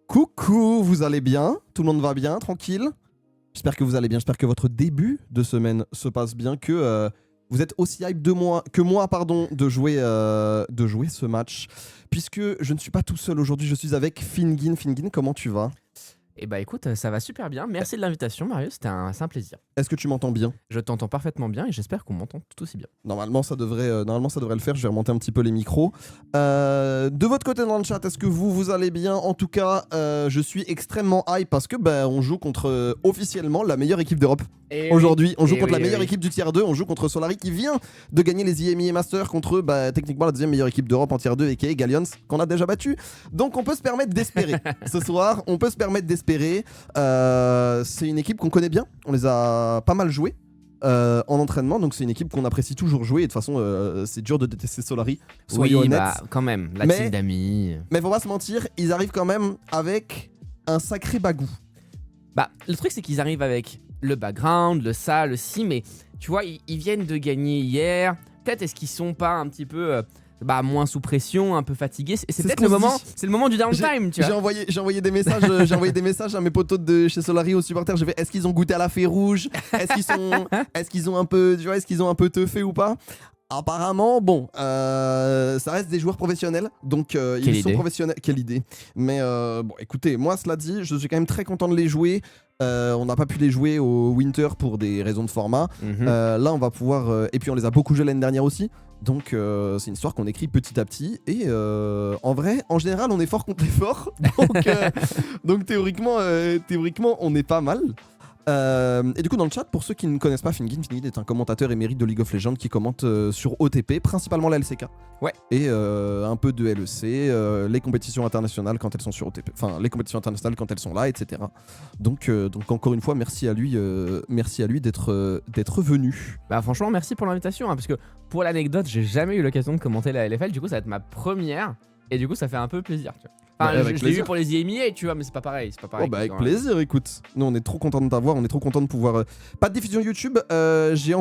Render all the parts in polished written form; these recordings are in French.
Coucou, vous allez bien? Tout le monde va bien, tranquille? J'espère que vous allez bien, j'espère que votre début de semaine se passe bien, que vous êtes aussi hype que moi de jouer ce match. Puisque je ne suis pas tout seul aujourd'hui, je suis avec Fingin. Fingin, comment tu vas? Eh bah écoute, ça va super bien. Merci de l'invitation, Marius. C'est un plaisir. Est-ce que tu m'entends bien? Je t'entends parfaitement bien et j'espère qu'on m'entend tout aussi bien. Normalement, ça devrait le faire. Je vais remonter un petit peu les micros. De votre côté dans le chat, est-ce que vous allez bien? En tout cas, je suis extrêmement hype parce que on joue contre officiellement la meilleure équipe d'Europe. Aujourd'hui, on joue contre la meilleure équipe du tier 2. On joue contre Solari qui vient de gagner les IMIA Masters contre techniquement la deuxième meilleure équipe d'Europe en tier 2 et Gallions qu'on a déjà battu. Donc on peut se permettre d'espérer ce soir. On peut se permettre d'espérer. C'est une équipe qu'on connaît bien. On les a pas mal joués. En entraînement, donc c'est une équipe qu'on apprécie toujours jouer et de toute façon c'est dur de détester Solari, soyons honnêtes. Quand même, la team d'amis. Mais faut pas se mentir, ils arrivent quand même avec un sacré bagou. Le truc c'est qu'ils arrivent avec le background, le ça, le si, mais tu vois, ils viennent de gagner hier. Peut-être est-ce qu'ils sont pas un petit peu moins sous pression, un peu fatigués. C'est peut-être le moment, c'est le moment du downtime, tu vois. J'ai envoyé des messages, à mes potos de chez Solari, aux supporters. Je vais, est-ce qu'ils ont goûté à la fée rouge? Est-ce qu'ils ont un peu, tu vois, est-ce qu'ils ont un peu teufé ou pas? Apparemment, ça reste des joueurs professionnels, donc ils sont professionnels. Quelle idée. Mais écoutez, moi cela dit, je suis quand même très content de les jouer. On n'a pas pu les jouer au Winter pour des raisons de format. Là, on va pouvoir. Et puis, on les a beaucoup joués l'année dernière aussi. Donc, c'est une histoire qu'on écrit petit à petit. Et en vrai, en général, on est fort contre les forts. Donc, théoriquement, on est pas mal. Et du coup dans le chat, pour ceux qui ne connaissent pas Fingin est un commentateur émérite de League of Legends qui commente sur OTP, principalement la LCK. Ouais. Et un peu de LEC, les compétitions internationales quand elles sont sur OTP, enfin les compétitions internationales quand elles sont là, etc. Donc encore une fois, merci à lui d'être venu. Franchement, merci pour l'invitation, parce que pour l'anecdote, j'ai jamais eu l'occasion de commenter la LFL, du coup ça va être ma première, et du coup ça fait un peu plaisir, tu vois. Je l'ai vu pour les IMIA, tu vois, mais c'est pas pareil. Avec plaisir, écoute. Nous, on est trop content de t'avoir, on est trop content de pouvoir. Pas de diffusion YouTube. J'ai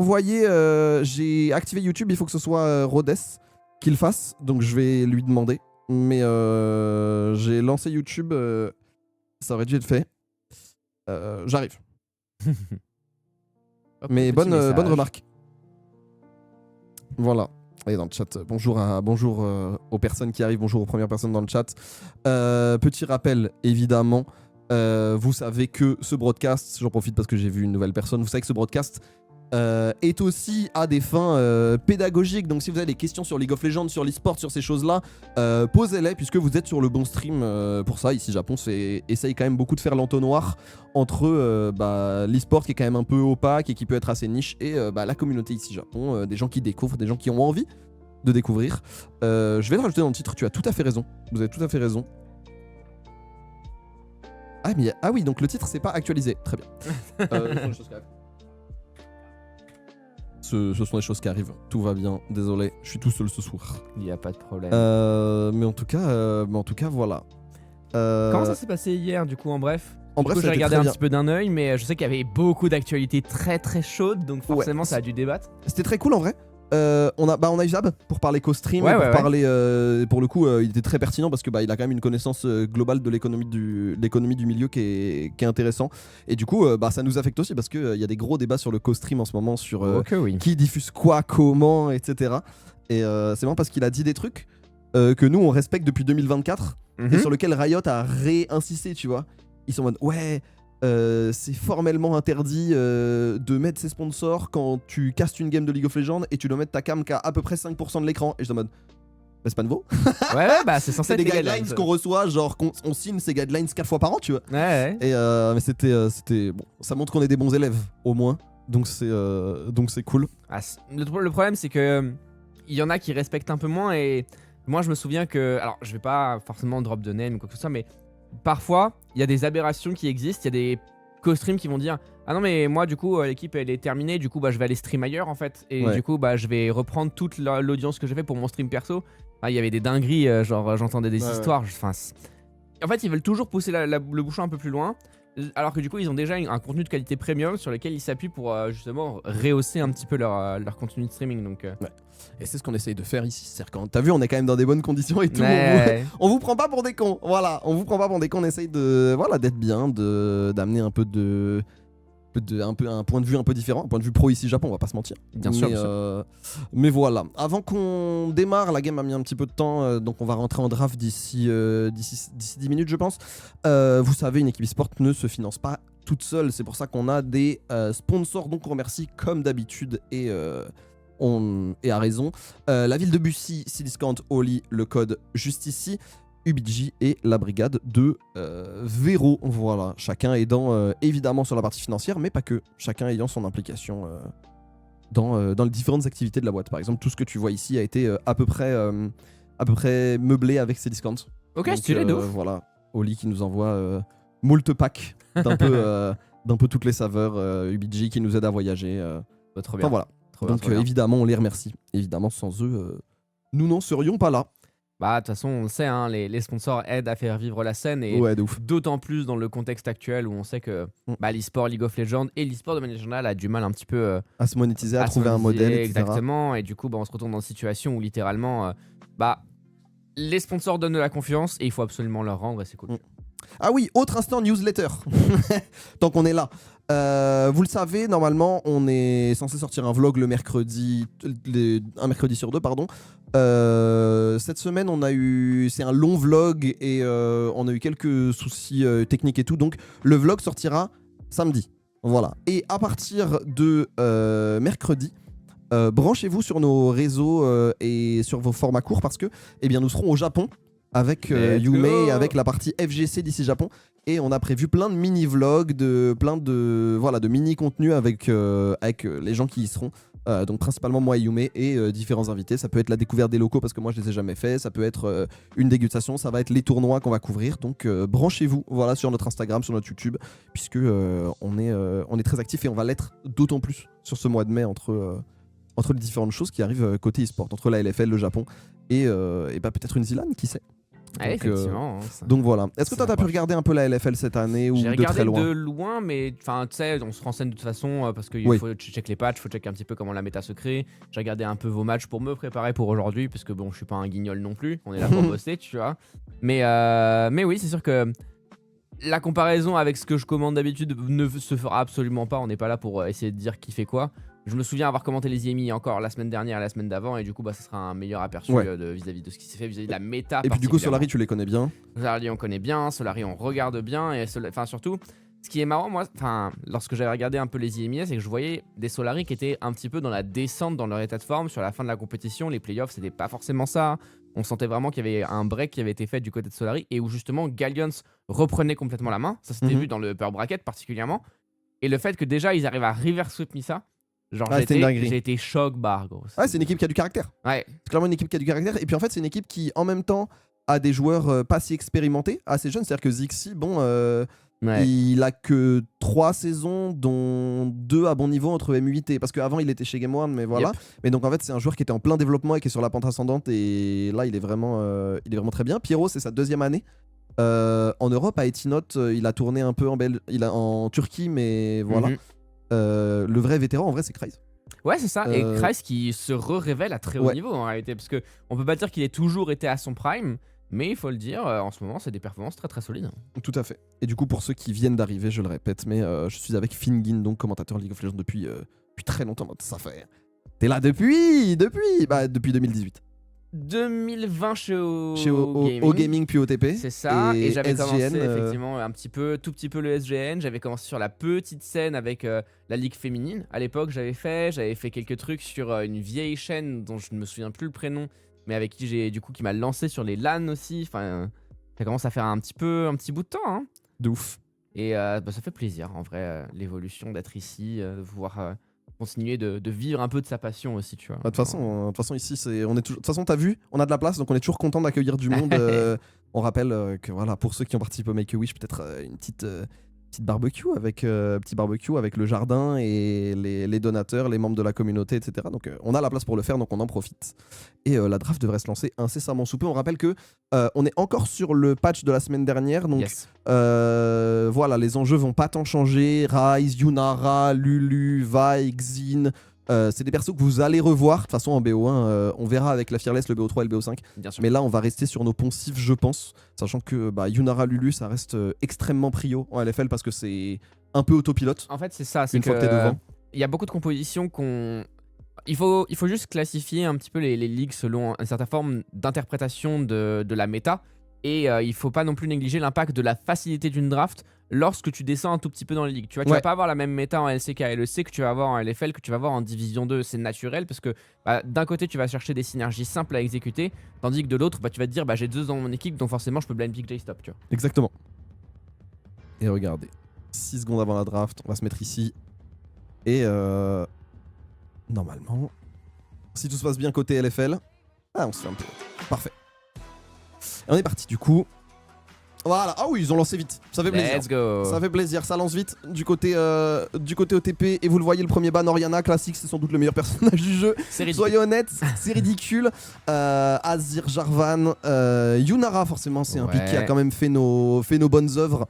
activé YouTube. Il faut que ce soit Rhodes qui le fasse, donc je vais lui demander. Mais j'ai lancé YouTube. Ça aurait dû être fait. J'arrive. Mais bonne remarque. Voilà. Et dans le chat, bonjour aux personnes qui arrivent, bonjour aux premières personnes dans le chat. Petit rappel, évidemment, vous savez que ce broadcast, j'en profite parce que j'ai vu une nouvelle personne, vous savez que ce broadcast est aussi à des fins pédagogiques. Donc si vous avez des questions sur League of Legends, sur l'e-sport, sur ces choses-là, posez-les puisque vous êtes sur le bon stream pour ça. Ici, Japon essaye quand même beaucoup de faire l'entonnoir entre l'e-sport qui est quand même un peu opaque et qui peut être assez niche et la communauté ici Japon, des gens qui découvrent, des gens qui ont envie de découvrir. Je vais le rajouter dans le titre, tu as tout à fait raison. Vous avez tout à fait raison. Ah oui, donc le titre c'est pas actualisé. Très bien. Ce sont des choses qui arrivent. Tout va bien. Désolé, je suis tout seul ce soir. Il n'y a pas de problème. Mais en tout cas, voilà. Comment ça s'est passé hier, du coup, en bref? J'ai regardé un petit peu d'un œil, mais je sais qu'il y avait beaucoup d'actualités très très chaudes, donc forcément ça a dû débattre. C'était très cool en vrai. On a eu Zab pour parler co-stream, parler pour le coup il était très pertinent parce que il a quand même une connaissance globale de l'économie du milieu qui est intéressant et du coup ça nous affecte aussi parce que il y a des gros débats sur le co-stream en ce moment sur qui diffuse quoi, comment, etc. Et c'est marrant parce qu'il a dit des trucs que nous on respecte depuis 2024 et sur lequel Riot a réinsisté, tu vois. Ils sont en mode c'est formellement interdit de mettre ses sponsors quand tu castes une game de League of Legends et tu dois mettre ta cam qu'à peu près 5% de l'écran. Et je te mode, c'est pas nouveau. C'est censé être des guidelines qu'on reçoit, genre on signe ces guidelines 4 fois par an, tu vois. Et mais c'était bon, ça montre qu'on est des bons élèves au moins. Donc c'est cool. Le problème c'est que il y en a qui respectent un peu moins et moi je me souviens que, alors je vais pas forcément drop de name ou quoi que ce soit, mais parfois, il y a des aberrations qui existent, il y a des co-streams qui vont dire ah non mais moi du coup l'équipe elle est terminée, du coup je vais aller stream ailleurs en fait et du coup je vais reprendre toute l'audience que j'ai fait pour mon stream perso. Il y avait des dingueries, genre j'entendais des histoires, en fait ils veulent toujours pousser le bouchon un peu plus loin. Alors que du coup, ils ont déjà un contenu de qualité premium sur lequel ils s'appuient pour justement rehausser un petit peu leur contenu de streaming. Donc, Ouais. Et c'est ce qu'on essaye de faire ici. C'est-à-dire quand t'as vu, on est quand même dans des bonnes conditions et tout. ouais. On vous prend pas pour des cons. Voilà, on vous prend pas pour des cons. On essaye de, voilà, d'être bien, d'amener un peu un point de vue un peu différent, un point de vue pro ici Japon, on va pas se mentir. Bien sûr. Mais voilà. Avant qu'on démarre, la game a mis un petit peu de temps, donc on va rentrer en draft d'ici 10 minutes, je pense. Vous savez, une équipe e-sport ne se finance pas toute seule. C'est pour ça qu'on a des sponsors, donc on remercie comme d'habitude et à raison. La ville de Bussy, Cdiscount, Oli, le code juste ici. UBG et la brigade de Véro. Voilà, chacun aidant évidemment sur la partie financière, mais pas que. Chacun ayant son implication dans les différentes activités de la boîte. Par exemple, tout ce que tu vois ici a été à peu près meublé avec ces discounts. Ok, Donc, stylé de ouf. Voilà, Oli qui nous envoie moult packs d'un peu toutes les saveurs. UBG qui nous aide à voyager. Trop bien. Enfin voilà. Trop bien, Donc trop bien. évidemment, on les remercie. Évidemment, sans eux, nous n'en serions pas là. Bah, de toute façon, on le sait, hein, les sponsors aident à faire vivre la scène et Ouais, de ouf. d'autant plus dans le contexte actuel où on sait que l'e-sport League of Legends et l'e-sport de manière générale a du mal un petit peu À se monétiser, à se trouver un monétiser, modèle, etc. exactement. Et du coup, on se retrouve dans une situation où littéralement, les sponsors donnent de la confiance et il faut absolument leur rendre et c'est cool. Ah oui, autre instant newsletter. Tant qu'on est là. Vous le savez, normalement, on est censé sortir un vlog le mercredi, un mercredi sur deux, pardon. Cette semaine, c'est un long vlog et on a eu quelques soucis techniques et tout. Donc, le vlog sortira samedi. Voilà. Et à partir de mercredi, branchez-vous sur nos réseaux et sur vos formats courts parce que, eh bien, nous serons au Japon avec Yume et avec la partie FGC d'ici Japon. Et on a prévu plein de mini-vlogs, plein de mini-contenus avec les gens qui y seront. Donc principalement moi et Yume et différents invités. Ça peut être la découverte des locaux parce que moi je les ai jamais fait. Ça peut être une dégustation. Ça va être les tournois qu'on va couvrir. Donc branchez-vous voilà, sur notre Instagram, sur notre YouTube, puisque on est très actifs et on va l'être d'autant plus sur ce mois de mai entre les différentes choses qui arrivent côté e-sport, entre la LFL, le Japon et peut-être une Zilan, qui sait. Ouais, effectivement. Donc voilà. Est-ce que toi, t'as pu regarder un peu la LFL cette année ou J'ai de très regardé loin de loin, mais tu sais, on se renseigne de toute façon parce qu'il faut checker les patchs, il faut checker un petit peu comment la méta se crée. J'ai regardé un peu vos matchs pour me préparer pour aujourd'hui, parce que bon, je suis pas un guignol non plus. On est là pour bosser, tu vois. Mais oui, c'est sûr que la comparaison avec ce que je commande d'habitude ne se fera absolument pas. On n'est pas là pour essayer de dire qui fait quoi. Je me souviens avoir commenté les IMI encore la semaine dernière et la semaine d'avant, et du coup, ça sera un meilleur aperçu vis-à-vis de ce qui s'est fait, vis-à-vis de la méta. Et puis du coup, Solari, tu les connais bien. Solari, on connaît bien. Solari, on regarde bien. Et surtout, ce qui est marrant, moi, lorsque j'avais regardé un peu les IMI, c'est que je voyais des Solari qui étaient un petit peu dans la descente dans leur état de forme sur la fin de la compétition. Les playoffs, c'était pas forcément ça. On sentait vraiment qu'il y avait un break qui avait été fait du côté de Solari et où justement Gallions reprenait complètement la main. Ça s'était vu dans le upper bracket particulièrement. Et le fait que déjà ils arrivent à reverse sweep Misa, genre j'ai été choc barre, gros. Ouais, c'est une équipe qui a du caractère. Ouais. C'est clairement une équipe qui a du caractère. Et puis en fait, c'est une équipe qui en même temps a des joueurs pas si expérimentés, assez jeunes. C'est-à-dire que Zixi, il a que 3 saisons, dont 2 à bon niveau entre M8 et. Parce qu'avant, il était chez Game One, mais voilà. Mais donc en fait, c'est un joueur qui était en plein développement et qui est sur la pente ascendante. Et là, il est vraiment très bien. Pierrot, c'est sa 2e année. En Europe, à Etinote, il a tourné un peu en Turquie, mais voilà. Le vrai vétéran, en vrai, c'est Kreis. Ouais, c'est ça. Et Kreis qui se révèle à très haut niveau en réalité. Parce qu'on peut pas dire qu'il ait toujours été à son prime. Mais il faut le dire, en ce moment, c'est des performances très très solides. Tout à fait. Et du coup, pour ceux qui viennent d'arriver, je le répète, mais je suis avec Fingin, donc commentateur League of Legends depuis très longtemps. Ça fait. T'es là depuis 2018. 2020 chez O Gaming puis OTP. C'est ça. Et j'avais SGN, commencé effectivement tout petit peu le SGN. J'avais commencé sur la petite scène avec la Ligue féminine. À l'époque, j'avais fait quelques trucs sur une vieille chaîne dont je ne me souviens plus le prénom, mais avec qui m'a lancé sur les LAN aussi. Enfin, ça commence à faire un petit bout de temps. Hein. De ouf. Et ça fait plaisir, en vrai, l'évolution, d'être ici, de pouvoir continuer de vivre un peu de sa passion aussi, tu vois. De toute façon, ici, de toute façon, t'as vu, on a de la place, donc on est toujours content d'accueillir du monde. On rappelle que voilà, pour ceux qui ont participé au Make-A-Wish, peut-être une petite petit barbecue avec le jardin et les donateurs, les membres de la communauté, etc. Donc on a la place pour le faire, donc on en profite. Et la draft devrait se lancer incessamment sous peu. On rappelle que on est encore sur le patch de la semaine dernière, donc Yes. voilà, les enjeux vont pas tant changer. Ryze, Yunara, Lulu, Vi, Xin. C'est des persos que vous allez revoir. De toute façon, en BO1, on verra avec la Fearless, le BO3 et le BO5. Bien sûr. Mais là, on va rester sur nos poncifs, je pense. Sachant que Yunara, Lulu, ça reste extrêmement prio en LFL parce que c'est un peu autopilote. En fait, c'est ça. C'est Une fois que t'es que devant. il y a beaucoup de compositions qu'on. Il faut juste classifier un petit peu les ligues selon une certaine forme d'interprétation de la méta. Et il faut pas non plus négliger l'impact de la facilité d'une draft lorsque tu descends un tout petit peu dans les ligues. Tu vois, tu Ouais. vas pas avoir la même méta en LCK et LEC que tu vas avoir en LFL, que tu vas avoir en Division 2. C'est naturel parce que d'un côté, tu vas chercher des synergies simples à exécuter, tandis que de l'autre, tu vas te dire, j'ai Zeus dans mon équipe, donc forcément, je peux blind pick J-Stop, tu vois. Exactement. Et regardez, 6 secondes avant la draft, on va se mettre ici. Et normalement, si tout se passe bien côté LFL, on se fait un peu. Parfait. Et on est parti du coup. Voilà, ah oui, ils ont lancé vite, ça fait plaisir. Let's go. Ça fait plaisir, ça lance vite du côté OTP. Et vous le voyez, le premier ban, Orianna, classique, c'est sans doute le meilleur personnage du jeu. C'est ridicule. Soyons honnêtes, c'est ridicule. Azir, Jarvan, Yunara, forcément, c'est un pick qui a quand même fait nos bonnes œuvres.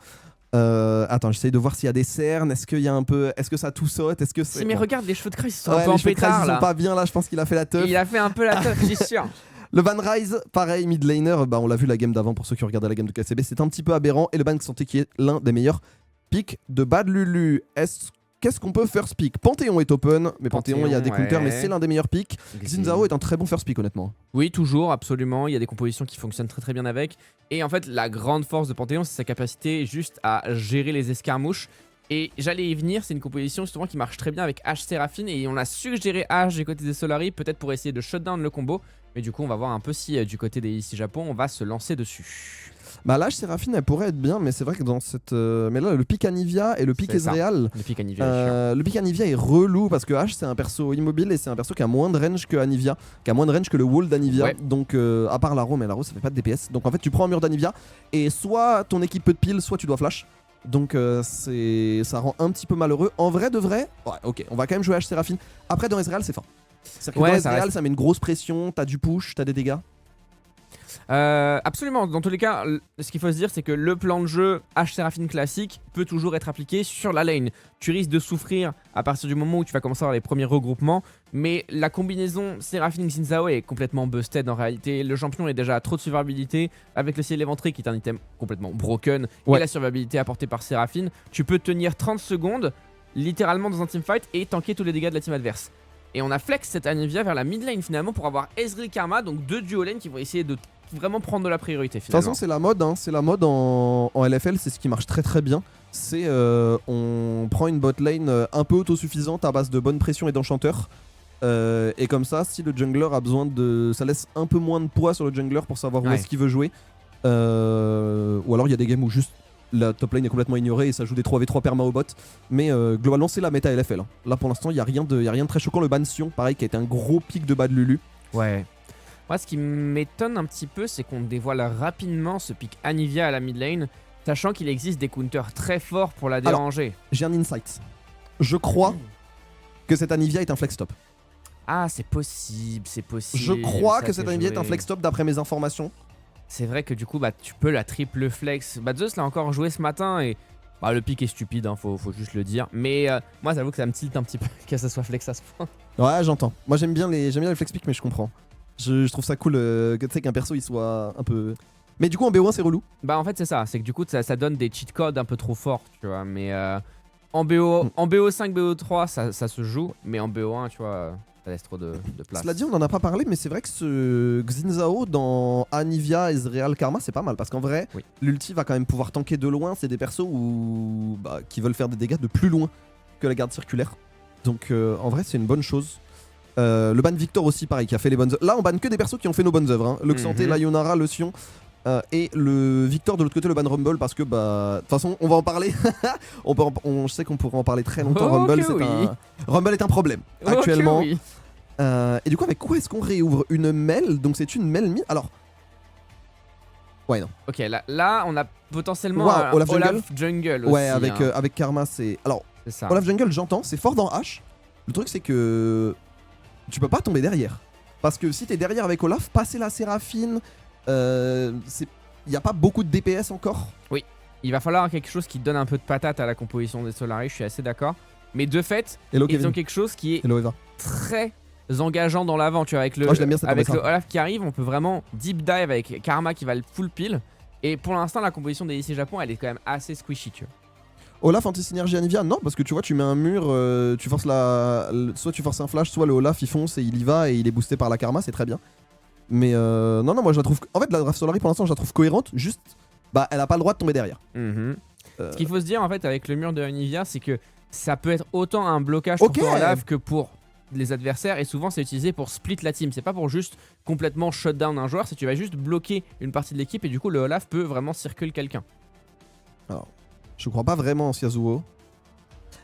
Attends, j'essaye de voir s'il y a des cernes. Est-ce qu'il y a un peu. Est-ce que ça tout saute? Est-ce que c'est. Si, mais bon. regarde, les cheveux de Chris, ils sont Ouais, un peu en les cheveux de Crazy, pétard ils là. sont pas bien là, je pense qu'il a fait la teuf. Il a fait un peu la teuf, j'y suis sûr. Le ban Ryze, pareil, mid laner, on l'a vu la game d'avant pour ceux qui ont regardé la game de KCB, c'est un petit peu aberrant. Et le ban Xanté qui est l'un des meilleurs picks de Bad Lulu. Qu'est-ce qu'on peut first pick? Panthéon est open, mais Panthéon il y a des counters, mais c'est l'un des meilleurs picks. Xin Zhao est un très bon first pick honnêtement. Oui, toujours, absolument. Il y a des compositions qui fonctionnent très très bien avec. Et en fait, la grande force de Panthéon, c'est sa capacité juste à gérer les escarmouches. Et j'allais y venir, c'est une composition justement qui marche très bien avec H Séraphine. Et on a suggéré H du côté des Solari, peut-être pour essayer de shutdown le combo. Mais du coup, on va voir un peu si du côté des ici Japon, on va se lancer dessus. Bah là, Séraphine, elle pourrait être bien, mais c'est vrai que dans cette. Mais là, le pick Anivia et le pick C'est ça. Ezreal. Le pick Anivia. Le pick Anivia est relou parce que H c'est un perso immobile et c'est un perso qui a moins de range que Anivia, qui a moins de range que le wall d'Anivia. Ouais. Donc à part l'Aro, mais l'Aro ça fait pas de DPS. Donc en fait tu prends un mur d'Anivia et soit ton équipe peut te pile, soit tu dois flash. Donc ça rend un petit peu malheureux. En vrai de vrai, ouais ok, on va quand même jouer H Séraphine. Après dans Ezreal c'est fort. C'est-à-dire que Ouais, dans ça Ezreal reste. ça met une grosse pression, t'as du push, t'as des dégâts. Absolument, dans tous les cas, ce qu'il faut se dire, c'est que le plan de jeu H Séraphine classique peut toujours être appliqué sur la lane. Tu risques de souffrir à partir du moment où tu vas commencer à avoir les premiers regroupements, mais la combinaison Séraphine Xin Zhao est complètement busted en réalité. Le champion est déjà à trop de survivabilité, avec le ciel éventré qui est un item complètement broken, Ouais. et la survivabilité apportée par Séraphine. Tu peux tenir 30 secondes, littéralement dans un teamfight, et tanker tous les dégâts de la team adverse. Et on a flex cette Anivia vers la mid lane finalement pour avoir Ezreal Karma, donc deux duo lanes qui vont essayer de vraiment prendre de la priorité De toute finalement. façon, c'est la mode, hein. C'est la mode en LFL, c'est ce qui marche très très bien. C'est on prend une bot lane un peu autosuffisante à base de bonne pression et d'enchanteur. Et comme ça, si le jungler a besoin de. Ça laisse un peu moins de poids sur le jungler pour savoir où Ouais. est-ce qu'il veut jouer. Ou alors il y a des games où juste la top lane est complètement ignorée et ça joue des 3v3 perma au bot. Mais globalement, c'est la méta LFL. Hein. Là pour l'instant, il n'y a rien de très choquant. Le ban Sion, pareil, qui a été un gros pic de Bad Lulu. Ouais. Moi, ce qui m'étonne un petit peu, c'est qu'on dévoile rapidement ce pick Anivia à la mid lane, sachant qu'il existe des counters très forts pour la déranger. J'ai un insight. Je crois que cette Anivia est un flex top. Ah, c'est possible, c'est possible. Je crois ça que peut cette Anivia est un jouer. flex top d'après mes informations. C'est vrai que du coup, tu peux la triple flex. Zeus l'a encore joué ce matin et le pick est stupide, hein, faut juste le dire. Mais moi, j'avoue que ça me tilte un petit peu que ça soit flex à ce point. Ouais, j'entends. Moi j'aime bien les flex pick, mais je comprends. Je trouve ça cool que tu sais qu'un perso il soit un peu. Mais du coup en BO1 c'est relou. En fait, c'est ça. C'est que du coup, ça donne des cheat codes un peu trop forts, tu vois. Mais en BO5, BO3, ça se joue. Mais en BO1, tu vois, ça laisse trop de place. Cela dit, on en a pas parlé, mais c'est vrai que ce Xin Zhao dans Anivia, Ezreal, Karma, c'est pas mal. Parce qu'en vrai, Oui. l'ulti va quand même pouvoir tanker de loin. C'est des persos qui veulent faire des dégâts de plus loin que la garde circulaire. Donc en vrai, c'est une bonne chose. Le ban Victor aussi, pareil, qui a fait les bonnes œuvres. Là, on banne que des persos qui ont fait nos bonnes œuvres. Hein. Le Xanté, la Yonara, le Sion. Et le Victor de l'autre côté, le ban Rumble, parce que de toute façon, on va en parler. Je sais qu'on pourrait en parler très longtemps. Ok, Rumble, oui. Rumble est un problème Ok, actuellement. oui. Et du coup, avec quoi est-ce qu'on réouvre une mail? Donc, c'est une mail mi. Alors, Ouais, non. Ok, là on a potentiellement Wow, un Olaf Olaf Jungle aussi. Ouais, avec, hein. avec Karma, c'est. Alors, C'est ça. Olaf Jungle, j'entends, c'est fort dans H. Le truc, c'est que tu peux pas tomber derrière. Parce que si t'es derrière avec Olaf, passer la Séraphine, il y a pas beaucoup de DPS encore. Il va falloir quelque chose qui donne un peu de patate à la composition des Solari, je suis assez d'accord. Mais de fait, Hello ils Kevin. ont quelque chose qui est Hello Eva. très engageant dans l'avant. Tu vois, avec le, Oh, je l'aime bien, cette avec combo, le Olaf qui arrive, on peut vraiment deep dive avec Karma qui va le full pile. Et pour l'instant, la composition des IC Japon, elle est quand même assez squishy. Tu vois. Olaf anti-synergie Anivia, non, parce que tu vois, tu mets un mur, tu forces soit tu forces un flash, soit le Olaf il fonce et il y va et il est boosté par la Karma, c'est très bien. Mais non, moi je la trouve. En fait, la draft Solari pour l'instant, je la trouve cohérente, juste, bah, elle a pas le droit de tomber derrière. Ce qu'il faut se dire en fait avec le mur de Anivia, c'est que ça peut être autant un blocage pour ton Olaf que pour les adversaires, et souvent c'est utilisé pour split la team. C'est pas pour juste complètement shutdown un joueur, c'est tu vas juste bloquer une partie de l'équipe et du coup le Olaf peut vraiment circuler quelqu'un. Alors, je crois pas vraiment en Yasuo.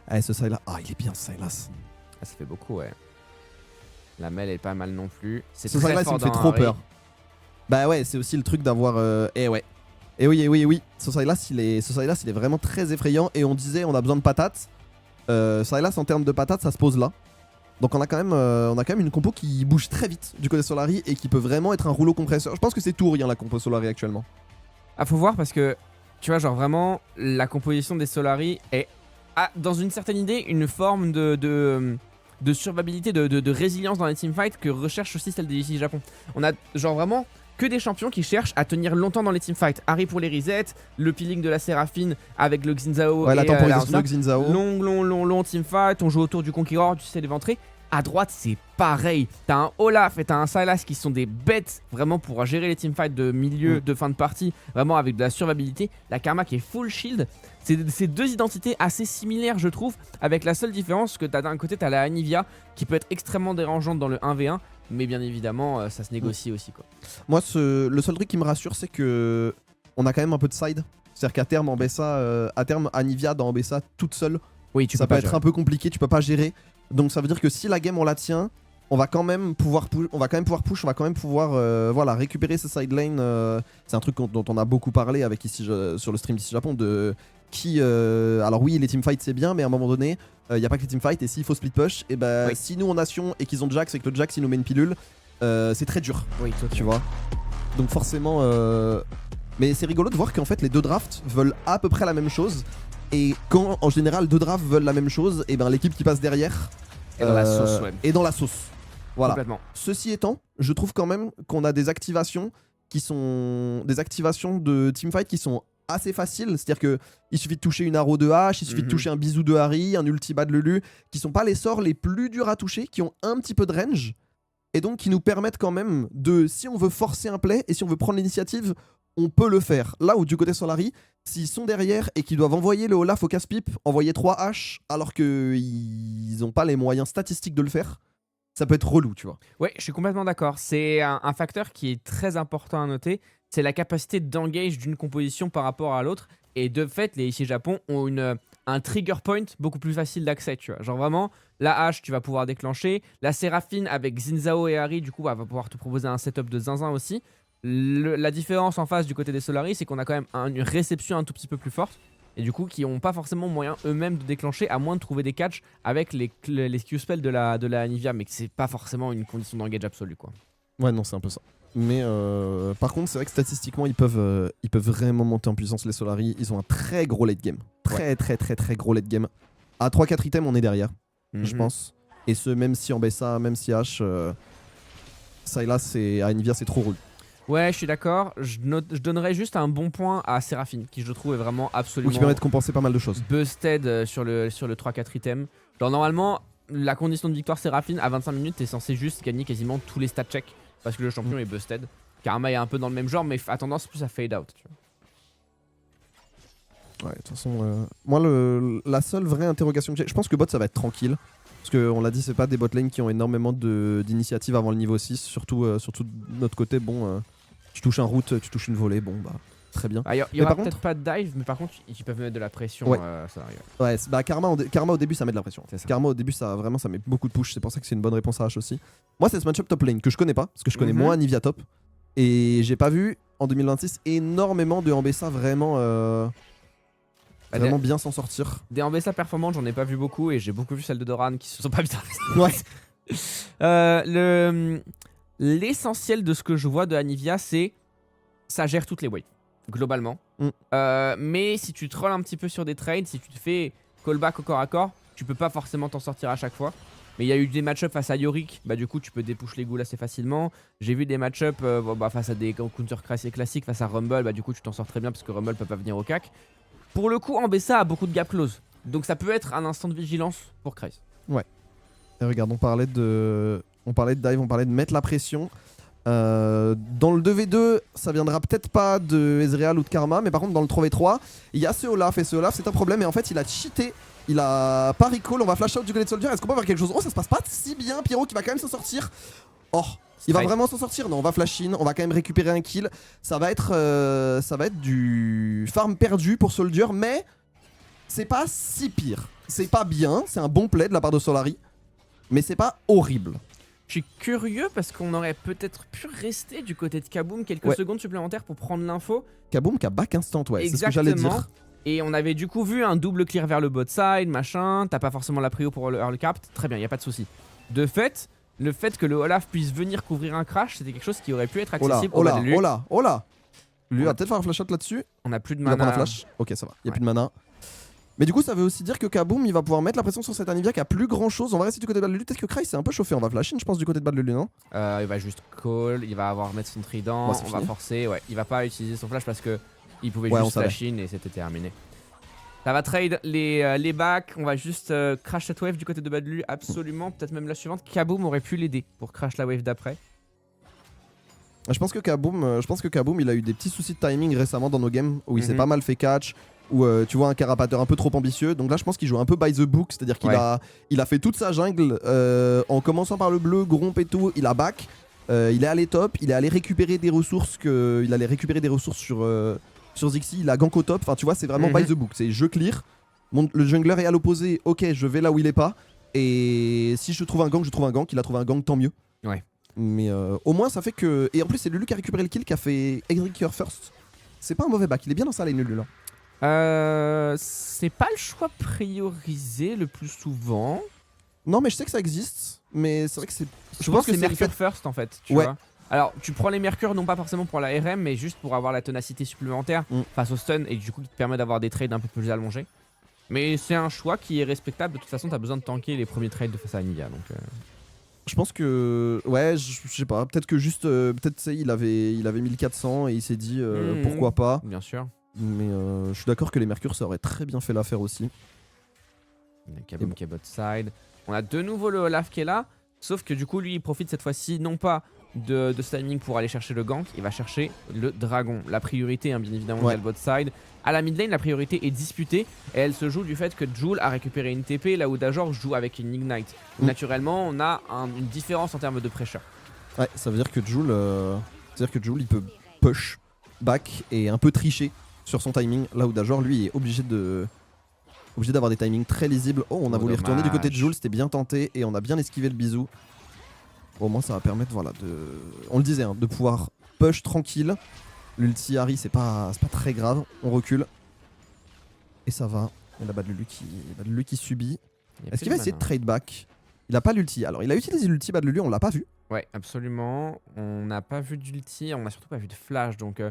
Ah, ce Sylas. Ah, il est bien, Sylas. Ah, ça fait beaucoup, ouais. La mêle est pas mal non plus. C'est Ce très Sylas, il fort me fait dans trop Harry. peur. Bah ouais, c'est aussi le truc d'avoir. Eh ouais. Et oui. Ce Sylas, il est vraiment très effrayant. Et on disait, on a besoin de patates. Sylas, en termes de patates, ça se pose là. Donc on a quand même une compo qui bouge très vite du côté Solari et qui peut vraiment être un rouleau compresseur. Je pense que c'est tout rien la compo Solari actuellement. Ah, faut voir parce que tu vois, genre vraiment, la composition des Solari est, dans une certaine idée, une forme de survivabilité, de résilience dans les teamfights que recherche aussi celle des IC Japon. On a genre vraiment que des champions qui cherchent à tenir longtemps dans les teamfights. Harry pour les resets, le peeling de la Séraphine avec le Xinzao Ouais, et la temporisation la de Xinzao. long teamfight, on joue autour du Conqueror, tu sais l'éventrer. À droite, c'est pareil. T'as un Olaf et t'as un Sylas qui sont des bêtes vraiment pour gérer les teamfights de milieu, de fin de partie, vraiment avec de la survivabilité. La Karma qui est full shield. C'est deux identités assez similaires, je trouve, avec la seule différence que t'as d'un côté, t'as la Anivia qui peut être extrêmement dérangeante dans le 1v1, mais bien évidemment, ça se négocie aussi, quoi. Moi, le seul truc qui me rassure, c'est que on a quand même un peu de side. C'est-à-dire qu'à terme, Anivia dans Ambessa toute seule, Oui, ça peut être un peu compliqué, tu peux pas gérer. Donc ça veut dire que si la game on la tient, on va quand même pouvoir push, on va quand même pouvoir voilà, récupérer ce side lane. C'est un truc dont on a beaucoup parlé avec ici sur le stream d'ici Japon de qui alors oui, les teamfights c'est bien, mais à un moment donné, il y a pas que les teamfights et s'il faut split push, et bah Oui. si nous on Nation et qu'ils ont Jax et que le Jax il nous met une pilule, c'est très dur, Oui, tu vois. Donc forcément mais c'est rigolo de voir qu'en fait les deux drafts veulent à peu près la même chose. Et quand en général deux drafts veulent la même chose, et ben l'équipe qui passe derrière Et dans la sauce, ouais. est dans la sauce. Voilà. Complètement. Ceci étant, je trouve quand même qu'on a des activations qui sont des activations de teamfight qui sont assez faciles. C'est-à-dire que il suffit de toucher une arrow de H, il suffit de toucher un bisou de Harry, un ultibat de Lulu, qui sont pas les sorts les plus durs à toucher, qui ont un petit peu de range, et donc qui nous permettent quand même de, si on veut forcer un play et si on veut prendre l'initiative, on peut le faire. Là où du côté Solari, s'ils sont derrière et qu'ils doivent envoyer le Olaf au casse-pipe, envoyer 3 H alors qu'ils n'ont pas les moyens statistiques de le faire, ça peut être relou, tu vois. Ouais, je suis complètement d'accord. C'est un facteur qui est très important à noter. C'est la capacité d'engage d'une composition par rapport à l'autre. Et de fait, les IC Japon ont un trigger point beaucoup plus facile d'accès, tu vois. Genre vraiment, la hache, tu vas pouvoir déclencher. La Séraphine avec Xinzao et Harry, du coup, va pouvoir te proposer un setup de zinzin aussi. La différence en face du côté des Solari, c'est qu'on a quand même une réception un tout petit peu plus forte. Et du coup, qui n'ont pas forcément moyen eux-mêmes de déclencher, à moins de trouver des catchs avec les Q-spells de la Anivia. Mais que c'est pas forcément une condition d'engage absolue, quoi. Ouais, non, c'est un peu ça. Mais par contre, c'est vrai que statistiquement, ils peuvent vraiment monter en puissance, les Solari. Ils ont un très gros late game. Très gros late game. À 3-4 items, on est derrière, je pense. Et ce, même si en Bessa, même si H, Sylas et Anivia, c'est trop rude. Ouais, je suis d'accord. Je donnerais juste un bon point à Séraphine, qui je trouve est vraiment absolument Ou qui permet de compenser pas mal de choses. busted sur le 3-4 item. Genre normalement, la condition de victoire Séraphine, à 25 minutes, t'es censé juste gagner quasiment tous les stat checks. Parce que le champion est busted. Karma est un peu dans le même genre, mais a tendance plus à fade out. Tu vois. Ouais, de toute façon, moi, la seule vraie interrogation que j'ai, je pense que bot ça va être tranquille. Parce qu'on l'a dit, c'est pas des bot lane qui ont énormément d'initiative avant le niveau 6. Surtout de notre côté, bon, tu touches un route, tu touches une volée, bon bah, très bien. Il y aura peut-être pas de dive, mais par contre, ils peuvent mettre de la pression. Ouais. Ça arrive. Ouais, bah, Karma au début ça met de la pression. C'est ça. Karma au début ça met beaucoup de push, c'est pour ça que c'est une bonne réponse à H aussi. Moi c'est ce match-up top lane que je connais pas, parce que je connais moins Anivia top. Et j'ai pas vu en 2026 énormément de Ambessa vraiment, Bah, vraiment bien s'en sortir. Des Ambessa performantes, j'en ai pas vu beaucoup et j'ai beaucoup vu celles de Doran qui se sont pas bien. Ouais. L'essentiel de ce que je vois de Anivia, c'est ça gère toutes les waves, globalement. Mais si tu trolls un petit peu sur des trades, si tu te fais callback au corps à corps, tu peux pas forcément t'en sortir à chaque fois. Mais il y a eu des match-ups face à Yorick, bah du coup tu peux dépush les ghouls assez facilement. J'ai vu des match-ups face à des counter classiques, face à Rumble, bah du coup tu t'en sors très bien parce que Rumble peut pas venir au cac. Pour le coup, Ambessa a beaucoup de gap close, donc ça peut être un instant de vigilance pour Kreis. Et regarde, on parlait de dive, on parlait de mettre la pression. Dans le 2v2, ça viendra peut-être pas de Ezreal ou de Karma, mais par contre dans le 3v3, il y a ce Olaf, et ce Olaf c'est un problème, et en fait il a cheaté, il a pas recall, on va flash out du côté de Soldier, est-ce qu'on peut avoir quelque chose? Oh, ça se passe pas si bien, Pyro qui va quand même s'en sortir. Oh, il va vraiment s'en sortir? Non, on va flash in, on va quand même récupérer un kill. Ça va être du farm perdu pour Soldier, mais c'est pas si pire. C'est pas bien, c'est un bon play de la part de Solari, mais c'est pas horrible. Je suis curieux parce qu'on aurait peut-être pu rester du côté de Kaboom quelques secondes supplémentaires pour prendre l'info. Kaboom qui a back instant, ouais, c'est ce que j'allais dire. Et on avait du coup vu un double clear vers le bot side, machin. T'as pas forcément la prio pour le early cap, très bien, y a pas de souci. De fait, le fait que le Olaf puisse venir couvrir un crash, c'était quelque chose qui aurait pu être accessible. Oh là. Lui va peut-être faire un flash out là-dessus. On a plus de Il va mana. prendre un flash. Ok, ça va, y a plus de mana. Mais du coup, ça veut aussi dire que Kaboom il va pouvoir mettre la pression sur cette Anivia qui a plus grand chose. On va rester du côté de Badlelu. Peut-être que Kreis s'est un peu chauffé. On va flash in, je pense, du côté de Badlelu, non? Il va juste call, il va mettre son trident, Ouais, on va forcer. Ouais, il va pas utiliser son flash parce que il pouvait Ouais, juste flash in et c'était terminé. Ça va trade les backs, on va juste crash cette wave du côté de Badlelu, absolument. Peut-être même la suivante. Kaboom aurait pu l'aider pour crash la wave d'après. Je pense que Kaboom, il a eu des petits soucis de timing récemment dans nos games où il s'est pas mal fait catch. Où tu vois un carapateur un peu trop ambitieux. Donc là, je pense qu'il joue un peu by the book, c'est-à-dire qu'il a fait toute sa jungle en commençant par le bleu, Gromp et tout. Il a back, il est allé top, il est allé récupérer des ressources sur Zixi. Il a gank au top. Enfin, tu vois, c'est vraiment by the book. C'est je clear. Le jungler est à l'opposé. Ok, je vais là où il est pas. Et si je trouve un gank, je trouve un gank. Il a trouvé un gank, tant mieux. Ouais. Mais au moins, ça fait que. Et en plus, c'est Lulu qui a récupéré le kill, qui a fait Executor first. C'est pas un mauvais back. Il est bien dans sa lane, Lulu là. C'est pas le choix priorisé le plus souvent. Non, mais je sais que ça existe. Mais c'est vrai que c'est. Je pense que c'est Mercure first en fait. Tu vois. Alors, tu prends les Mercure non pas forcément pour la RM, mais juste pour avoir la ténacité supplémentaire face au stun et du coup qui te permet d'avoir des trades un peu plus allongés. Mais c'est un choix qui est respectable. De toute façon, t'as besoin de tanker les premiers trades de face à Anivia. Donc, je pense que. Ouais, je sais pas. Peut-être que juste. Peut-être, tu sais, il avait 1400 et il s'est dit pourquoi pas. Bien sûr. Mais je suis d'accord que les Mercure, ça aurait très bien fait l'affaire aussi. Il y a Kaboom qui est bot side. On a de nouveau le Olaf qui est là. Sauf que du coup, lui, il profite cette fois-ci non pas de ce timing pour aller chercher le gank, il va chercher le dragon. La priorité, hein, bien évidemment, est le bot side. À la mid lane, la priorité est disputée et elle se joue du fait que Jul a récupéré une TP là où Dajor joue avec une Ignite. Naturellement, on a une différence en termes de pressure. Ouais, ça veut dire que Jul, il peut push back et un peu tricher sur son timing, là où Dajor lui est obligé d'avoir des timings très lisibles. Oh, on a voulu retourner du côté de Jul, c'était bien tenté et on a bien esquivé le bisou. Au moins ça va permettre, voilà, on le disait, hein, de pouvoir push tranquille. L'ulti Harry, c'est pas très grave, on recule et ça va. Il y a Badlelu qui subit. Est-ce qu'il va essayer de trade back? Il a pas l'ulti. Alors il a utilisé l'ulti Badlelu, on l'a pas vu. Ouais, absolument. On n'a pas vu d'ulti, on a surtout pas vu de flash, donc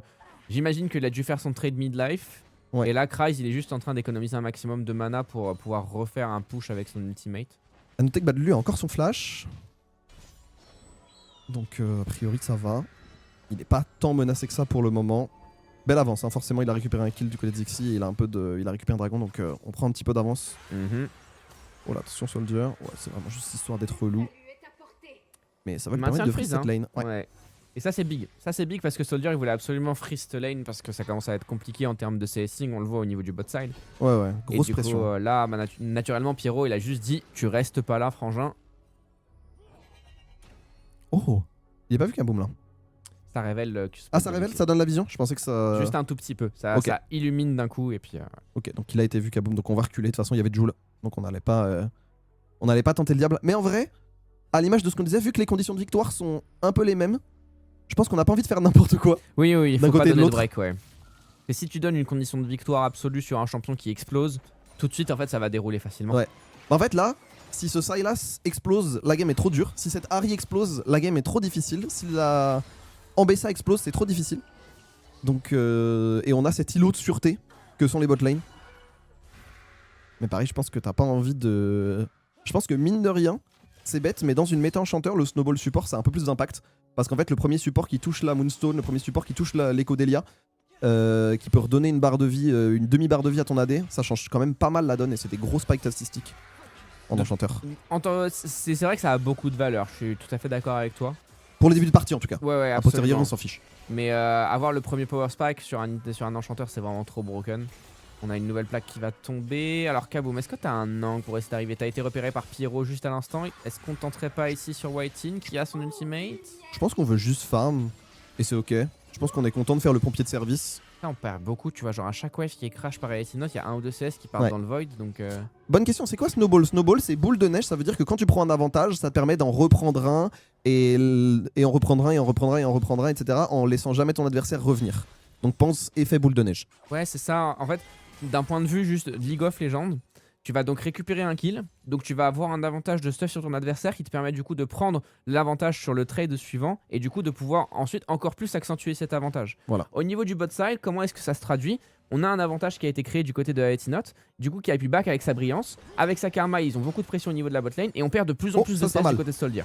j'imagine qu'il a dû faire son trade midlife. Ouais. Et là, Kreis, il est juste en train d'économiser un maximum de mana pour pouvoir refaire un push avec son ultimate. A noter que Badlelu a encore son flash. Donc a priori ça va. Il n'est pas tant menacé que ça pour le moment. Belle avance, hein. Forcément il a récupéré un kill du côté de Zixi et il a récupéré un dragon, donc on prend un petit peu d'avance. Oh là, attention Soldier, ouais, c'est vraiment juste histoire d'être relou. Mais ça va lui permettre de freeze cette lane. Ouais. Et ça c'est big. Ça c'est big parce que Soldier il voulait absolument freeze cette lane parce que ça commence à être compliqué en termes de CSing, on le voit au niveau du bot side. Ouais, grosse pression. Coup, là, naturellement Pierrot il a juste dit tu restes pas là frangin. Oh, il a pas vu qu'un boom là. Ça révèle que ça révèle, ça donne la vision. Je pensais que ça. Juste un tout petit peu. Ça illumine d'un coup et puis. Ok, donc il a été vu Kaboom, donc on va reculer. De toute façon, il y avait Jul, donc on n'allait pas tenter le diable. Mais en vrai, à l'image de ce qu'on disait, vu que les conditions de victoire sont un peu les mêmes, Je pense qu'on n'a pas envie de faire n'importe quoi. Oui, il D'un faut pas côté et de donner de l'autre. break, ouais. Et si tu donnes une condition de victoire absolue sur un champion qui explose, tout de suite, en fait, ça va dérouler facilement. Ouais. En fait, là, si ce Sylas explose, la game est trop dure. Si cette Ahri explose, la game est trop difficile. Si la Ambessa explose, c'est trop difficile. Donc, et on a cet îlot de sûreté que sont les bot lane. Mais pareil, je pense que t'as pas envie de. Je pense que mine de rien, c'est bête, mais dans une méta enchanteur, le snowball support, ça a un peu plus d'impact. Parce qu'en fait, le premier support qui touche la Moonstone, le premier support qui touche l'écho d'Elia, qui peut redonner une barre de vie, une demi-barre de vie à ton AD, ça change quand même pas mal la donne et c'est des gros spikes statistiques en enchanteur. C'est vrai que ça a beaucoup de valeur, je suis tout à fait d'accord avec toi. Pour les débuts de partie en tout cas. Ouais, A posteriori, absolument. on s'en fiche. Mais avoir le premier power spike sur un enchanteur, c'est vraiment trop broken. On a une nouvelle plaque qui va tomber. Alors Kaboom, est-ce que t'as un angle pour essayer d'arriver? T'as été repéré par Pyro juste à l'instant. Est-ce qu'on tenterait pas ici sur Whitin qui a son ultimate? Je pense qu'on veut juste farm et c'est ok. Je pense qu'on est content de faire le pompier de service. Là on perd beaucoup, tu vois, genre à chaque wave qui est crash par Etinot, il y a un ou deux CS qui partent Ouais. dans le void, donc... Bonne question, c'est quoi Snowball? Snowball, c'est boule de neige, ça veut dire que quand tu prends un avantage, ça te permet d'en reprendre un et en reprendre un et en reprendre un et en reprendre un, etc. en laissant jamais ton adversaire revenir. Donc pense effet boule de neige. Ouais, c'est ça. En fait, d'un point de vue juste League of Legends, tu vas donc récupérer un kill. Donc tu vas avoir un avantage de stuff sur ton adversaire qui te permet du coup de prendre l'avantage sur le trade suivant et du coup de pouvoir ensuite encore plus accentuer cet avantage. Voilà. Au niveau du bot side, comment est-ce que ça se traduit? On a un avantage qui a été créé du côté de Etinot, du coup qui a pu back avec sa brillance. Avec sa karma, ils ont beaucoup de pression au niveau de la bot lane et on perd de plus en Oh, plus ça, de c'est pas CS mal. du côté de Soldier.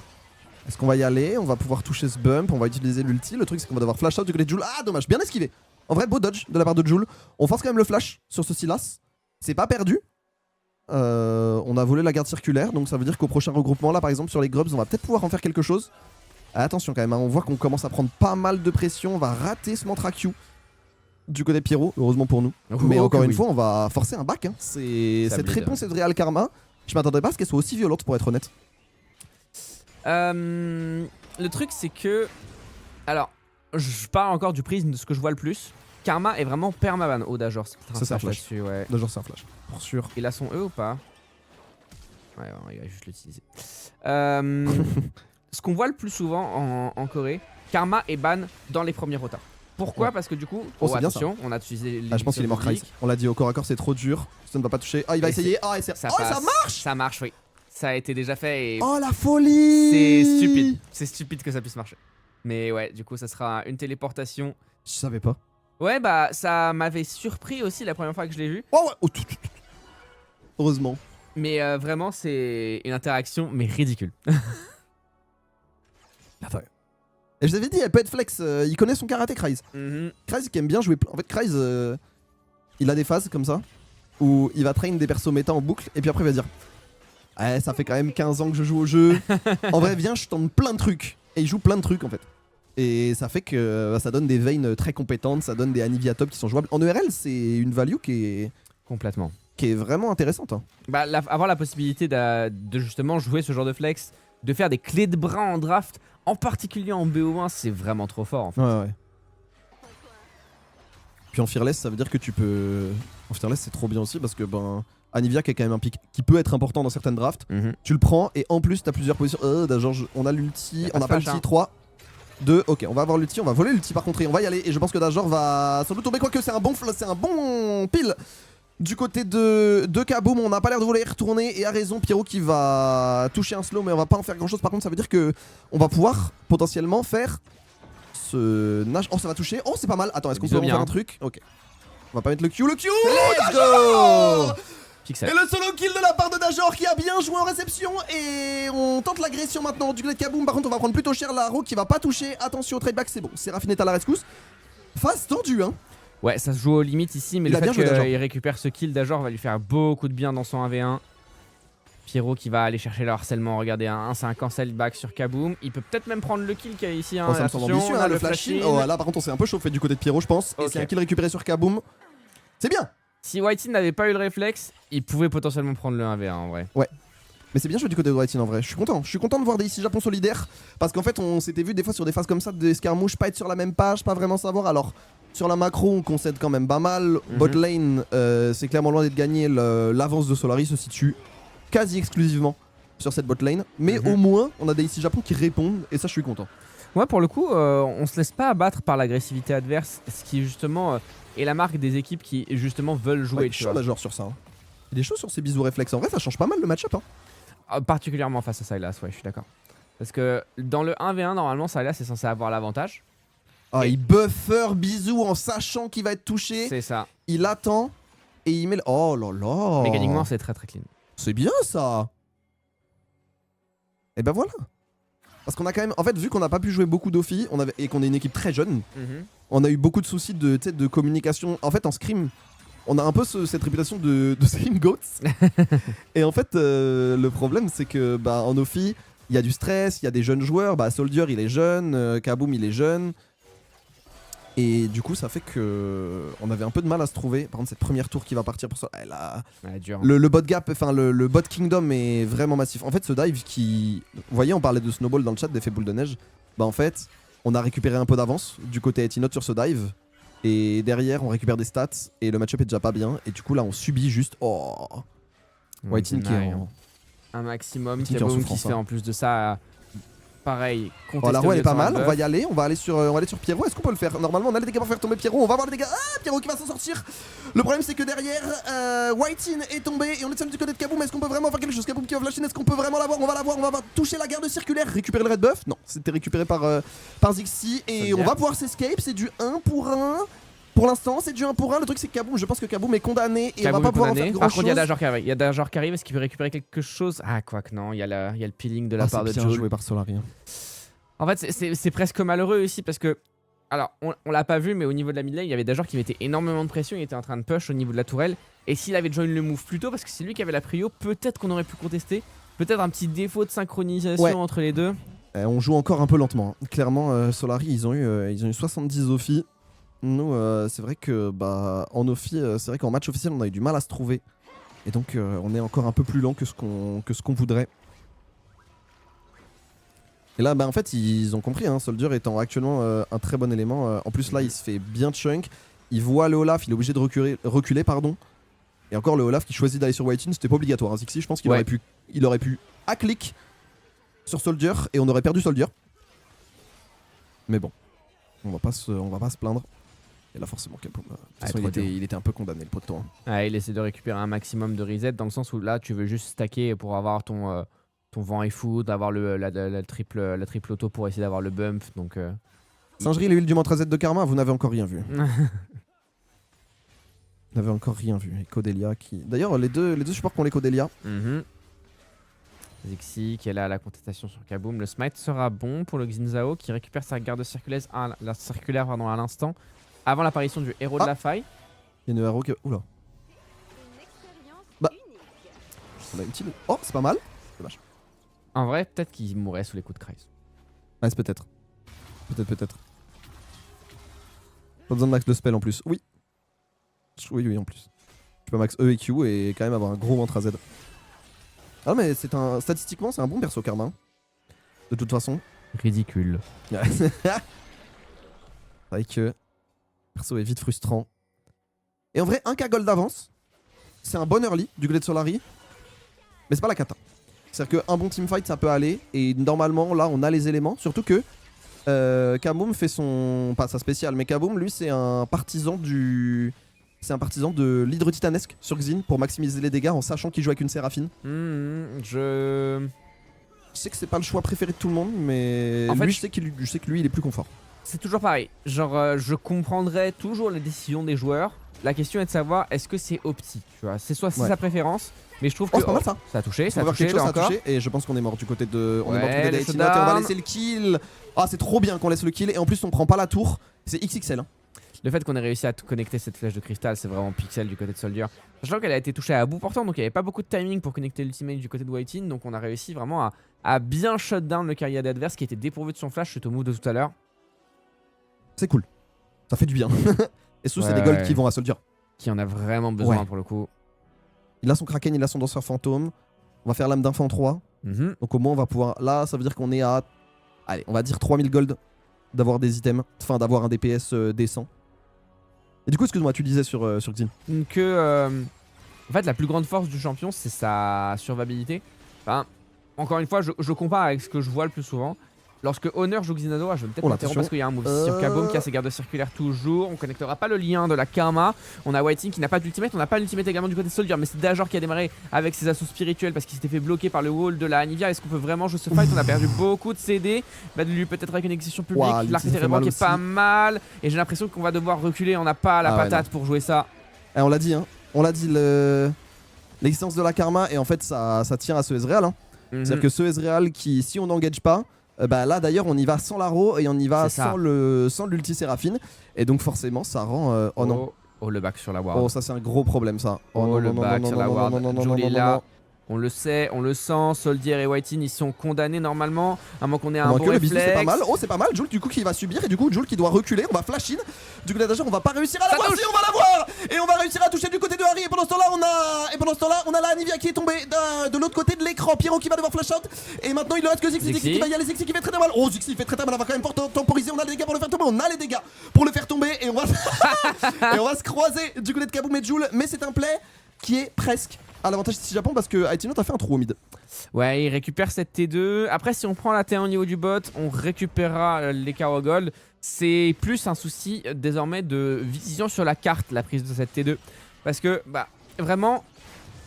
Est-ce qu'on va y aller? On va pouvoir toucher ce bump, on va utiliser l'ulti. Le truc c'est qu'on va devoir flash out du côté de Jul. Ah dommage, bien esquivé. En vrai beau dodge de la part de Jul. On force quand même le flash sur ce Sylas. C'est pas perdu. On a volé la garde circulaire, donc ça veut dire qu'au prochain regroupement là par exemple sur les grubs on va peut-être pouvoir en faire quelque chose. Attention quand même, hein, on voit qu'on commence à prendre pas mal de pression, on va rater ce mantra Q du côté de Pyro, heureusement pour nous. Mais encore une fois on va forcer un back, hein. Cette bleed. réponse est de Real Karma. Je m'attendais pas à ce qu'elle soit aussi violente pour être honnête. Le truc c'est que... Alors, je parle encore du prisme de ce que je vois le plus. Karma est vraiment permaban. Oh Dajor, c'est un flash. là-dessus, ouais. D'ailleurs c'est un flash, pour sûr. Il a son E ou pas? Ouais, il va juste l'utiliser. Ce qu'on voit le plus souvent en Corée, Karma est ban dans les premiers rotas. Pourquoi? Ouais. Parce que du coup, Oh, c'est bien ça. attention, on a utilisé Ah, je pense qu'il est mort Cryze. On l'a dit au corps à corps c'est trop dur. Ça ne va pas toucher. Ah il va Et essayer. Ah et ça ça passe. marche. Ça marche, oui. Ça a été déjà fait et Oh la folie. c'est stupide. C'est stupide que ça puisse marcher. Mais ouais, du coup, ça sera une téléportation. Je savais pas. Ouais, bah ça m'avait surpris aussi la première fois que je l'ai vu. Oh ouais. Oh, tout. Heureusement. Mais vraiment, c'est une interaction, mais ridicule. Attends. Et je vous avais dit, elle peut être flex. Il connaît son karaté, Cryze. Cryze qui aime bien jouer. En fait, Cryze, il a des phases comme ça où il va train des persos méta en boucle et puis après il va dire ouais, ça fait quand même 15 ans que je joue au jeu. En vrai, viens, je tente plein de trucs. Et il joue plein de trucs en fait. Et ça fait que ça donne des Vayne très compétentes, ça donne des Anivia top qui sont jouables. En ERL, c'est une value qui Complètement. est vraiment intéressante. Hein. Bah, avoir la possibilité de justement jouer ce genre de flex, de faire des clés de bras en draft, en particulier en BO1, c'est vraiment trop fort en fait. Ouais. Puis en Fearless, ça veut dire que tu peux. En Fearless, c'est trop bien aussi parce que ben. Anivia qui est quand même un pick qui peut être important dans certaines drafts. Tu le prends et en plus t'as plusieurs positions. On a l'ulti, on n'a pas l'ulti. 3, 2, ok, on va avoir l'ulti, on va voler l'ulti par contre et on va y aller. Et je pense que Dajor va sans doute tomber, quoique c'est un bon pile du côté de Kaboom. On n'a pas l'air de vouloir y retourner et a raison Pyro qui va toucher un slow, mais on va pas en faire grand chose. Par contre, ça veut dire que on va pouvoir potentiellement faire ce nage. Oh, ça va toucher. Oh, c'est pas mal. Attends, est-ce qu'on peut bien. faire un truc? Ok. On va pas mettre le Q. Let's Dajor go Pixel. Et le solo kill de la part de Dajor qui a bien joué en réception. Et on tente l'agression maintenant du côté de Kaboom. Par contre on va prendre plutôt cher la Ro qui va pas toucher. Attention au tradeback, c'est bon. Seraphine est à la rescousse. Phase tendue hein. Ouais, ça se joue aux limites ici, mais Il le a bien fait joué, Dajor. qu'il récupère ce kill d'Ajor va lui faire beaucoup de bien dans son 1v1. Pyro qui va aller chercher le harcèlement. Regardez, c'est un cancel back sur Kaboom. Il peut peut-être même prendre le kill qu'il y a ici. Hein. Oh, ça me semble ambitieux on a hein, le flash in. Oh là par contre on s'est un peu chauffé du côté de Pyro je pense. Et Ok. c'est un kill récupéré sur Kaboom. C'est bien. Si Whitin n'avait pas eu le réflexe, il pouvait potentiellement prendre le 1v1 en vrai. Mais c'est bien joué du côté de Whitin en vrai. Je suis content de voir des ici Japon solidaires. Parce qu'en fait on s'était vu des fois sur des phases comme ça de escarmouches, pas être sur la même page, pas vraiment savoir. Alors sur la macro on concède quand même pas mal. Bot lane c'est clairement loin d'être gagné. L'avance de Solari se situe quasi exclusivement sur cette bot lane. Mais au moins on a des ici Japon qui répondent et ça je suis content. Ouais, pour le coup, on se laisse pas abattre par l'agressivité adverse, ce qui justement est la marque des équipes qui justement veulent jouer. Ouais, il est tu chaud vois. Major sur ça. Hein. Il est chaud sur ses bisous réflexes. En vrai, ça change pas mal le match-up. Hein. Particulièrement face à Sylas, ouais, je suis d'accord. Parce que dans le 1v1, normalement, Sylas est censé avoir l'avantage. Ah, Et- il buffer bisou en sachant qu'il va être touché. C'est ça. Il attend et il met le... Oh là là. Mécaniquement, c'est très très clean. C'est bien ça. Et ben voilà. Parce qu'on a quand même... En fait, vu qu'on n'a pas pu jouer beaucoup d'Ophi et qu'on est une équipe très jeune, on a eu beaucoup de soucis de communication. En fait, en scrim, on a un peu cette réputation de scrim goats. Et en fait, le problème, c'est que bah, en Ophi, il y a du stress, il y a des jeunes joueurs. Bah, Soldier, il est jeune, Kaboom, il est jeune. Et du coup, ça fait que on avait un peu de mal à se trouver. Par contre, cette première tour qui va partir pour ça, Ouais, dur. le bot gap, enfin le bot kingdom est vraiment massif. En fait, ce dive qui, vous voyez, on parlait de snowball dans le chat, d'effet boule de neige. Bah en fait, on a récupéré un peu d'avance du côté Etinote sur ce dive. Et derrière, on récupère des stats et le match-up est déjà pas bien. Et du coup, là, on subit juste. Oh, Whitein qui est en. Un maximum. Whitein qui est en Kaboom qui souffrance, se fait en plus de ça. Pareil. Oh, la roue elle est pas mal, on va y aller, on va aller sur Pierrot, est-ce qu'on peut le faire? Normalement on a les dégâts pour faire tomber Pierrot, on va voir les dégâts, ah Pierrot qui va s'en sortir. Le problème c'est que derrière Whitein est tombé et on est seul du côté de Kaboom, est-ce qu'on peut vraiment faire quelque chose? Kaboom qui va flasher, est-ce qu'on peut vraiment l'avoir? On va toucher la garde circulaire, récupérer le red buff? Non, c'était récupéré par Zixi et on va pouvoir s'escape, c'est du 1 pour 1. Pour l'instant, c'est du 1 pour 1. Le truc, c'est que Kaboom, je pense que Kaboom est condamné et on va pas pouvoir en faire grand Par contre, chose. il y a Dajor qui arrive. Il y a Dajor qui arrive. Est-ce qu'il peut récupérer quelque chose? Ah, quoi que non. Il y a le peeling de la part de Joel. joué par Solari. En fait, c'est presque malheureux aussi parce que. Alors, on l'a pas vu, mais au niveau de la mid lane, il y avait Dajor qui mettait énormément de pression. Il était en train de push au niveau de la tourelle. Et s'il avait join le move plus tôt, parce que c'est lui qui avait la prio, peut-être qu'on aurait pu contester. Peut-être un petit défaut de synchronisation entre les deux. On joue encore un peu lentement. Hein. Clairement, Solari, ils ont eu 70 Ophi. Nous, c'est vrai que en Ophi, c'est vrai qu'en match officiel, on a eu du mal à se trouver. Et donc, on est encore un peu plus lent que ce qu'on voudrait. Et là, en fait, ils ont compris, hein, Soldier étant actuellement un très bon élément. En plus, là, il se fait bien chunk. Il voit le Olaf, il est obligé de reculer, pardon. Et encore, le Olaf qui choisit d'aller sur Whitein, c'était pas obligatoire. Hein. Zixi, je pense qu'il aurait pu à-click sur Soldier et on aurait perdu Soldier. Mais bon, on va pas se plaindre. Et là, forcément, Kaboom, de toute façon, il était un peu condamné, le poteau. Hein. Ouais, il essaie de récupérer un maximum de reset dans le sens où là, tu veux juste stacker pour avoir ton vent et foudre, avoir la triple auto pour essayer d'avoir le bump. Donc, Singerie, l'huile du mantra Z de Karma, vous n'avez encore rien vu. Vous n'avez encore rien vu. Et Codelia qui. D'ailleurs, les deux supports qui ont les Codelia. Zixi qui est là à la contestation sur Kaboom. Le smite sera bon pour le Xinzao qui récupère sa garde circulaire à l'instant avant l'apparition du héros de la faille. Il y a une héros qui. Oula. On a utile. Oh, c'est pas mal. Dommage. En vrai, peut-être qu'il mourrait sous les coups de Kreis. Ouais, c'est peut-être. Peut-être. Pas besoin de max de spell en plus. Oui. Oui, en plus. Tu peux max E et Q et quand même avoir un gros mantra Z. Ah, mais statistiquement, c'est un bon perso Karma. De toute façon. Ridicule. C'est vrai que le perso est vite frustrant. Et en vrai, 1k gold d'avance, c'est un bon early du côté de Solari. Mais c'est pas la cata. C'est-à-dire qu'un bon teamfight, ça peut aller. Et normalement, là, on a les éléments. Surtout que Kaboom fait son. Pas sa spéciale, mais Kaboom, lui, c'est un partisan du. C'est un partisan de l'hydre titanesque sur Xin pour maximiser les dégâts en sachant qu'il joue avec une Séraphine. Je sais que c'est pas le choix préféré de tout le monde, mais en fait, je sais que lui, il est plus confort. C'est toujours pareil. Genre, je comprendrai toujours les décisions des joueurs. La question est de savoir est-ce que c'est opti. Tu vois, c'est sa préférence, mais je trouve que c'est pas mal, ça. Ça a touché, ça a touché, et je pense qu'on est mort du côté de. On est mort du côté d'Etinote et on va laisser le kill. Ah, c'est trop bien qu'on laisse le kill et en plus on prend pas la tour. C'est XXL. Hein. Le fait qu'on ait réussi à connecter cette flèche de cristal, c'est vraiment pixel du côté de Soldier. Sachant qu'elle a été touchée à bout portant, donc il n'y avait pas beaucoup de timing pour connecter l'ultimate du côté de Whitein. Donc on a réussi vraiment à bien shut down le carrière adverse qui était dépourvu de son flash suite au move de tout à l'heure. C'est cool. Ça fait du bien. Et sous, c'est des golds qui vont à Soldier. Qui en a vraiment besoin pour le coup. Il a son Kraken, il a son danseur fantôme. On va faire l'âme d'infant 3. Donc au moins on va pouvoir. Là, ça veut dire qu'on est à. Allez, on va dire 3000 gold d'avoir des items. Enfin, d'avoir un DPS décent. Et du coup, excuse-moi, tu disais sur Xin que en fait, la plus grande force du champion, c'est sa survivabilité. Enfin, encore une fois, je compare avec ce que je vois le plus souvent. lorsque Honor joue Xinado, je vais peut-être Oh, m'interrompre parce qu'il y a un move ici sur Kaboom qui a ses gardes circulaires toujours. On connectera pas le lien de la Karma. On a Whiting qui n'a pas d'ultimate. On n'a pas l'ultimate également du côté Soldier, mais c'est Dajor qui a démarré avec ses assauts spirituels parce qu'il s'était fait bloquer par le wall de la Anivia. Est-ce qu'on peut vraiment jouer ce fight? On a perdu beaucoup de CD. Badlu peut-être avec une exécution publique. Wow, L'arc cérébral qui est pas mal. Et j'ai l'impression qu'on va devoir reculer. On n'a pas la patate pour jouer ça. Et on l'a dit, hein. On l'a dit, l'existence de la Karma, et en fait ça tient à ce Ezreal. Hein. C'est-à-dire que ce Ezreal qui, si on n'engage pas, bah là d'ailleurs on y va sans l'Aro et on y va sans l'ulti Séraphine. Et donc forcément ça rend... oh non. Oh le back sur la ward. Oh ça c'est un gros problème ça. Oh le back sur la ward. Jules est là. On le sait, on le sent, Soldier et Whiting ils sont condamnés normalement, à moins qu'on ait un bon réflexe. C'est pas mal, oh c'est pas mal, Jules du coup qui va subir et du coup Jules qui doit reculer, on va flash in. Du coup on va pas réussir à l'avoir, si on va l'avoir. Et on va réussir à toucher du côté de Harry et pendant ce temps-là on a la Anivia qui est tombée de l'autre côté de l'écran, Pyro qui va devoir flash out. Et maintenant il ne reste que Zixi qui va y aller, Zixi qui fait très mal. Oh Zixi fait très mal, on va quand même temporiser, on a les dégâts pour le faire tomber, on a les dégâts pour le faire tomber et on va et on va se croiser du côté de Kaboom et Jules, mais c'est un play qui est presque à l'avantage ici Japon parce que Aitino t'as fait un trou au mid. Ouais, il récupère cette T2. Après, si on prend la T1 au niveau du bot, on récupérera les Karo Gold. C'est plus un souci désormais de vision sur la carte, la prise de cette T2. Parce que, bah, vraiment,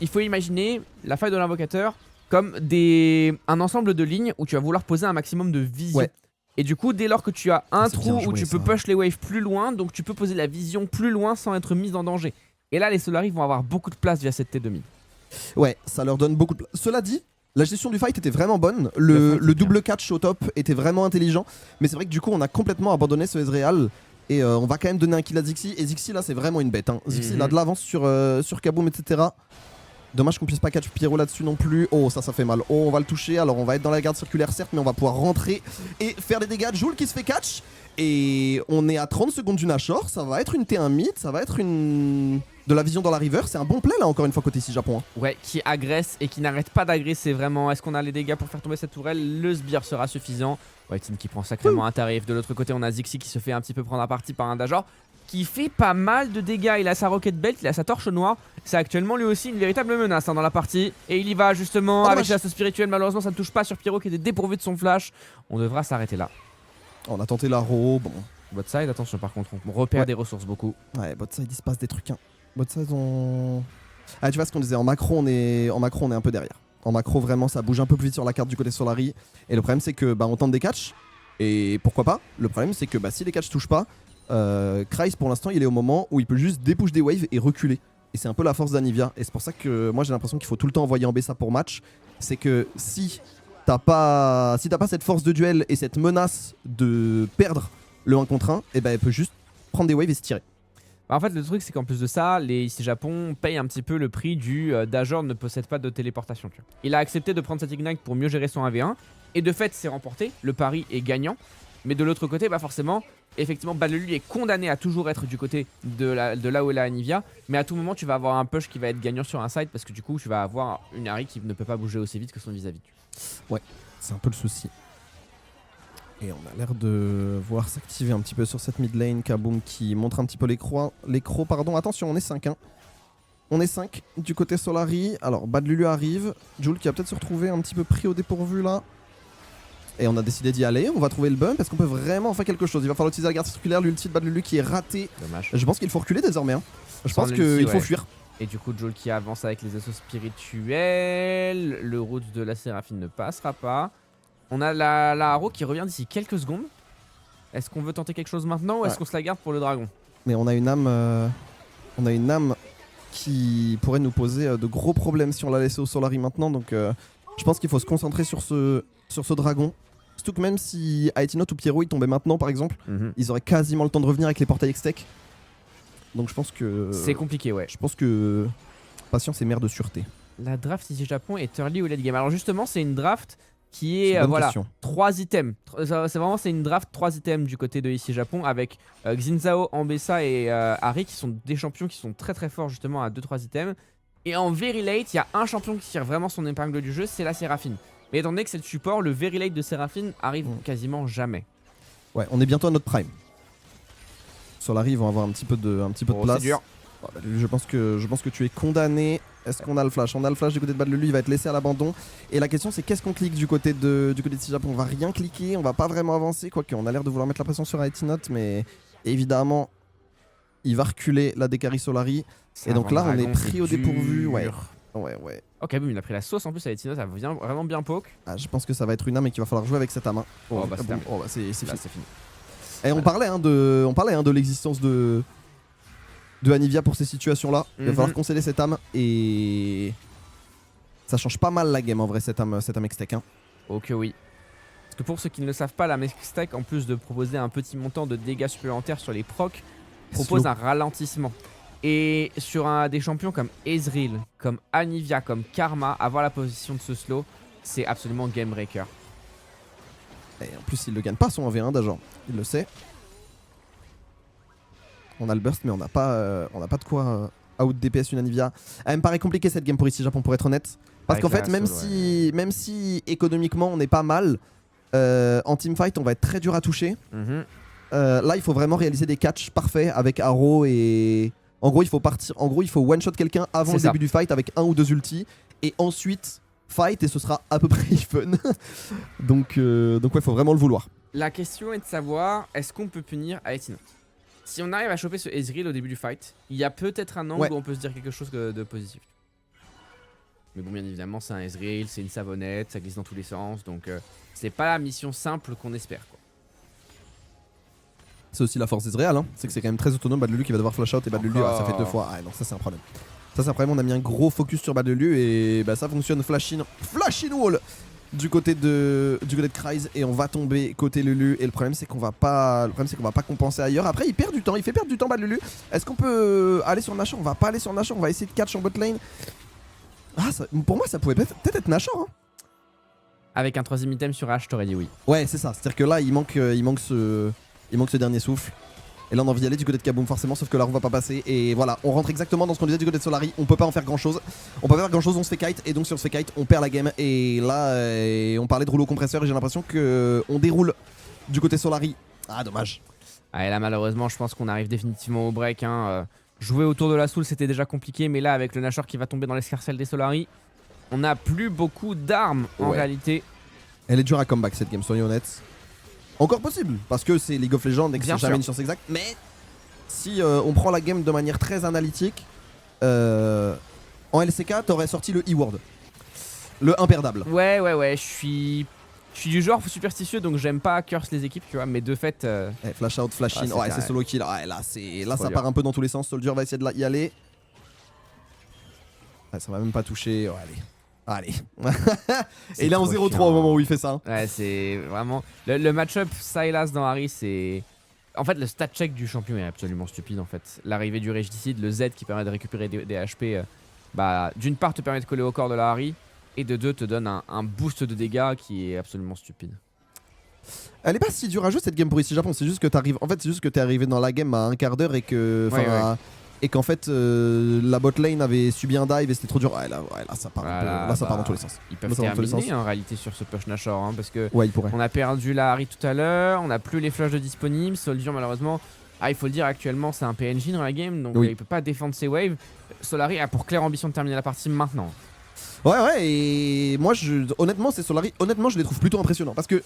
il faut imaginer la faille de l'invocateur comme un ensemble de lignes où tu vas vouloir poser un maximum de vision. Ouais. Et du coup, dès lors que tu as un trou où tu peux push les waves plus loin, donc tu peux poser la vision plus loin sans être mise en danger. Et là, les Solari vont avoir beaucoup de place via cette T2 mid. Ouais, ça leur donne beaucoup de place. Cela dit, la gestion du fight était vraiment bonne. Le double catch au top était vraiment intelligent. Mais c'est vrai que du coup, on a complètement abandonné ce Ezreal. Et on va quand même donner un kill à Zixi. Et Zixi, là, c'est vraiment une bête. Hein. Zixi, il a de l'avance sur Kaboom, etc. Dommage qu'on puisse pas catch Pyro là-dessus non plus. Oh, ça fait mal. Oh, on va le toucher. Alors, on va être dans la garde circulaire, certes, mais on va pouvoir rentrer et faire des dégâts. Joule qui se fait catch. Et on est à 30 secondes du Nashor. Ça va être une T1 mid. Ça va être de la vision dans la river. C'est un bon play là, encore une fois, côté ici Japon. Hein. Ouais, qui agresse et qui n'arrête pas d'agresser vraiment. Est-ce qu'on a les dégâts pour faire tomber cette tourelle? Le sbire sera suffisant. Whiting qui prend sacrément un tarif. De l'autre côté, on a Zixi qui se fait un petit peu prendre à partie par un Dajor qui fait pas mal de dégâts. Il a sa Rocket Belt, il a sa torche noire. C'est actuellement lui aussi une véritable menace dans la partie. Et il y va justement avec l'assaut spirituel. Malheureusement, ça ne touche pas sur Pyro qui était dépourvu de son flash. On devra s'arrêter là. On a tenté la row, bon. Bot side, attention par contre, on repère des ressources beaucoup. Ouais, bot side, il se passe des trucs. Hein. Bot side, on... Ah, tu vois ce qu'on disait, en macro, on est un peu derrière. En macro, vraiment, ça bouge un peu plus vite sur la carte du côté Solari. Et le problème, c'est que on tente des catchs. Et pourquoi pas? Le problème, c'est que si les catchs touchent pas, Kreis, pour l'instant, il est au moment où il peut juste dépush des waves et reculer. Et c'est un peu la force d'Anivia. Et c'est pour ça que moi, j'ai l'impression qu'il faut tout le temps envoyer en B ça pour match. C'est que si t'as pas cette force de duel et cette menace de perdre le 1 contre 1, et elle peut juste prendre des waves et se tirer. En fait, le truc, c'est qu'en plus de ça, les ici Japon payent un petit peu le prix du Dajor ne possède pas de téléportation. Tu vois. Il a accepté de prendre cette Ignite pour mieux gérer son 1v1. Et de fait, c'est remporté. Le pari est gagnant. Mais de l'autre côté, forcément, effectivement, Badlu est condamné à toujours être du côté de là où est la Anivia. Mais à tout moment, tu vas avoir un push qui va être gagnant sur un side parce que du coup, tu vas avoir une Harry qui ne peut pas bouger aussi vite que son vis-à-vis. Ouais, c'est un peu le souci. Et on a l'air de voir s'activer un petit peu sur cette mid lane. Kaboom qui montre un petit peu l'écro. Pardon, attention, on est 5. Hein. On est 5 du côté Solari. Alors, Badlulu arrive. Jules qui va peut-être se retrouver un petit peu pris au dépourvu là. Et on a décidé d'y aller. On va trouver le bump. Est-ce qu'on peut vraiment faire quelque chose? Il va falloir utiliser la garde circulaire. L'ulti de Badlulu qui est raté. Dommage. Je pense qu'il faut reculer désormais. Hein. Je pense qu'il faut fuir. Et du coup, Jules qui avance avec les assauts spirituels. Le route de la Séraphine ne passera pas. On a la Haro qui revient d'ici quelques secondes. Est-ce qu'on veut tenter quelque chose maintenant ou est-ce qu'on se la garde pour le dragon? Mais on a une âme, qui pourrait nous poser de gros problèmes si on la laissait au Solari maintenant. Donc je pense qu'il faut se concentrer sur ce dragon. Surtout que même si Aetinot ou Pyro ils tombaient maintenant par exemple, ils auraient quasiment le temps de revenir avec les portails X-Tech. Donc je pense que... C'est compliqué, ouais. Je pense que patience est mère de sûreté. La draft ici Japon est early ou late game. Alors justement, c'est une draft qui est 3 items. C'est une draft 3 items du côté de ici Japon avec Xinzao, Ambessa et Harry qui sont des champions qui sont très très forts justement à 2-3 items. Et en very late, il y a un champion qui tire vraiment son épingle du jeu, c'est la Séraphine. Mais étant donné que c'est le support, le very late de Séraphine arrive quasiment jamais. Ouais, on est bientôt à notre prime. Solari, ils vont avoir un petit peu de place. C'est dur. Oh, bah, je pense que tu es condamné. Est-ce qu'on a le flash? On a le flash du côté de Bad Lulu, il va être laissé à l'abandon. Et la question c'est qu'est-ce qu'on clique du côté de C-Japon? On va rien cliquer, on va pas vraiment avancer, quoique on a l'air de vouloir mettre la pression sur Note, mais évidemment il va reculer la Dekari Solari. Et donc là on est pris au dépourvu. Ouais. Oh Kaboom il a pris la sauce en plus avec Tino, ça vient vraiment bien poke. Ah, je pense que ça va être une âme et qu'il va falloir jouer avec cette âme. Oh bah c'est fini. fini. Et on parlait de l'existence de Anivia pour ces situations-là. Il va falloir concéder cette âme et ça change pas mal la game en vrai cette âme Hextech. Hein. Ok oui. Parce que pour ceux qui ne le savent pas, la Hextech en plus de proposer un petit montant de dégâts supplémentaires sur les procs, propose un ralentissement. Et sur des champions comme Ezreal, comme Anivia, comme Karma, avoir la position de ce slow, c'est absolument game breaker. Et en plus il le gagne pas son 1v1 d'agent, il le sait. On a le burst mais on n'a pas de quoi out DPS une Anivia. Elle me paraît compliquée cette game pour ici Japon pour être honnête. Parce qu'en fait même si économiquement on est pas mal, en teamfight on va être très dur à toucher. Là il faut vraiment réaliser des catchs parfaits avec Arrow et... En gros il faut one shot quelqu'un avant le début du fight avec 1 ou 2 ultis. Et ensuite fight et ce sera à peu près even. donc ouais faut vraiment le vouloir. La question est de savoir est-ce qu'on peut punir Aetinote. Si on arrive à choper ce Ezreal au début du fight, il y a peut-être un angle où on peut se dire quelque chose de positif. Mais bon, bien évidemment, c'est un Ezreal, c'est une savonnette, ça glisse dans tous les sens, donc c'est pas la mission simple qu'on espère, quoi. C'est aussi la force d'Ezreal, hein. C'est que c'est quand même très autonome. Bad Lulu qui va devoir flash out et Bad Lulu, ça fait 2 fois. Ah non, ça c'est un problème. Ça c'est un problème, on a mis un gros focus sur Bad Lulu et bah, ça fonctionne flash in wall du côté de Kryze et on va tomber côté Lulu et le problème c'est qu'on va pas compenser ailleurs. Après il perd du temps, il fait perdre du temps Bad Lulu. Est-ce qu'on peut aller sur Nashor? On va pas aller sur Nashor, on va essayer de catch en bot lane. Ah pour moi ça pouvait peut-être être Nashor hein. Avec un 3ème item sur H, je t'aurais dit oui. Ouais c'est ça, c'est-à-dire que là il manque ce dernier souffle. Et là on a envie d'y aller du côté de Kaboom forcément, sauf que là on va pas passer. Et voilà, on rentre exactement dans ce qu'on disait du côté de Solari. On peut pas en faire grand chose. On se fait kite. Et donc si on se fait kite, on perd la game. Et là, on parlait de rouleau compresseur et j'ai l'impression qu'on déroule du côté Solari. Ah dommage. Ah, et là malheureusement je pense qu'on arrive définitivement au break. Hein. Jouer autour de la soul c'était déjà compliqué. Mais là avec le Nashor qui va tomber dans l'escarcelle des Solari, on n'a plus beaucoup d'armes en réalité. Elle est dure à comeback cette game, soyons honnêtes. Encore possible, parce que c'est League of Legends et que c'est jamais une science exacte. Mais si on prend la game de manière très analytique, en LCK, t'aurais sorti le E-Word. Le imperdable. Ouais, je suis du genre superstitieux, donc j'aime pas curse les équipes, tu vois, mais de fait... flash out, flash in, c'est solo kill. Ouais, là ça part un peu dans tous les sens. Soldier va essayer de y aller. Ouais, ça va même pas toucher. Oh, allez. Et il est en 0-3 au moment où il fait ça. Hein. Ouais, c'est vraiment... Le match-up Sylas dans Harry, c'est... En fait, le stat check du champion est absolument stupide, en fait. L'arrivée du Régicide, le Z qui permet de récupérer des HP, d'une part te permet de coller au corps de la Harry, et de deux te donne un boost de dégâts qui est absolument stupide. Elle est pas si dure à jouer cette game pour ici Japon, c'est juste que t'arrives... En fait, c'est juste que t'es arrivé dans la game à un quart d'heure et que... Et qu'en fait la bot lane avait subi un dive et c'était trop dur. Ouais, là ça part, ça part dans tous les sens. Ils peuvent terminer en réalité sur ce push Nashor hein, parce que on a perdu la Harry tout à l'heure, on n'a plus les flashs de disponibles. Soldier malheureusement, il faut le dire actuellement c'est un PNJ dans la game donc il peut pas défendre ses waves. Solari a pour claire ambition de terminer la partie maintenant. Ouais et moi honnêtement c'est Solari, honnêtement je les trouve plutôt impressionnants parce que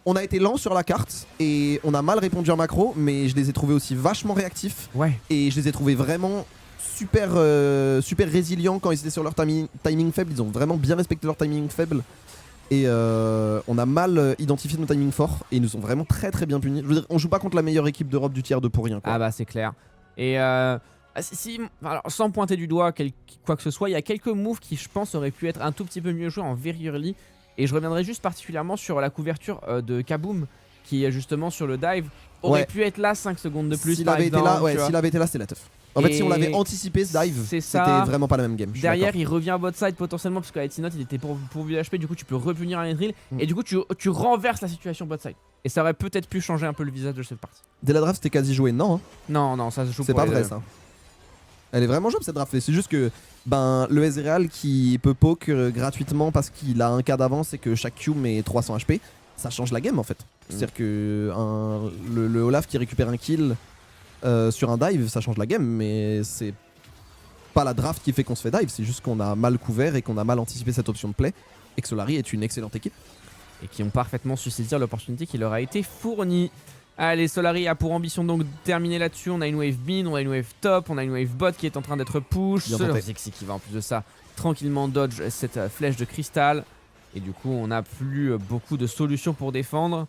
on a été lent sur la carte et on a mal répondu en macro, mais je les ai trouvés aussi vachement réactifs. Et je les ai trouvés vraiment super résilients quand ils étaient sur leur timing faible. Ils ont vraiment bien respecté leur timing faible. Et on a mal identifié nos timings forts et ils nous ont vraiment très bien punis. Je veux dire, on joue pas contre la meilleure équipe d'Europe du tiers 2 pour rien. Quoi. Ah bah c'est clair. Et alors, sans pointer du doigt quoi que ce soit, il y a quelques moves qui je pense auraient pu être un tout petit peu mieux joués en very early. Et je reviendrai juste particulièrement sur la couverture de Kaboom qui est justement sur le dive aurait pu être là 5 secondes de plus. S'il avait été là, c'était la teuf. En fait, si on l'avait anticipé ce dive, c'était vraiment pas la même game. Derrière, il revient bot side potentiellement parce qu'à Etinote il était pourvu d'HP, du coup tu peux repunir un Ezreal et du coup tu renverses la situation bot side. Et ça aurait peut-être pu changer un peu le visage de cette partie. Dès la draft, c'était quasi joué, non hein. Non, ça se joue. C'est pas vrai ça. Elle est vraiment jouable cette draft. C'est juste que le Ezreal qui peut poke gratuitement parce qu'il a un cas d'avance et que chaque Q met 300 HP, ça change la game en fait. C'est-à-dire que le Olaf qui récupère un kill sur un dive, ça change la game, mais c'est pas la draft qui fait qu'on se fait dive, c'est juste qu'on a mal couvert et qu'on a mal anticipé cette option de play. Et que Solari est une excellente équipe. Et qui ont parfaitement su saisir l'opportunité qui leur a été fournie. Allez, Solari a pour ambition donc de terminer là-dessus. On a une wave mid, on a une wave top, on a une wave bot qui est en train d'être push. Zixi qui va en plus de ça tranquillement dodge cette flèche de cristal. Et du coup, on n'a plus beaucoup de solutions pour défendre.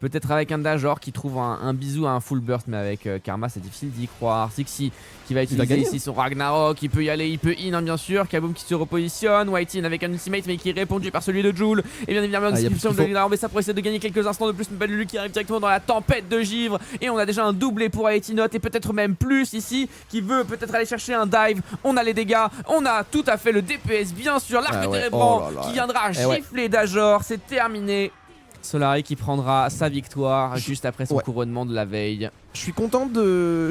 Peut-être avec un Dajor qui trouve un bisou à un full burst, mais avec Karma c'est difficile d'y croire. Zixi qui va utiliser ici son Ragnarok, il peut y aller, il peut in hein, bien sûr. Kaboom qui se repositionne, White in avec un ultimate mais qui est répondu par celui de Jul. Et bien évidemment l'exécution de Ragnarok, ça pour essayer de gagner quelques instants de plus. Mais Lulu qui arrive directement dans la tempête de givre. Et on a déjà un doublé pour Aitinot et peut-être même plus ici, qui veut peut-être aller chercher un dive. On a les dégâts, on a tout à fait le DPS bien sûr, l'arc ténébrant qui viendra gifler Dajor, c'est terminé. Solari qui prendra sa victoire juste après son couronnement de la veille. Je suis content de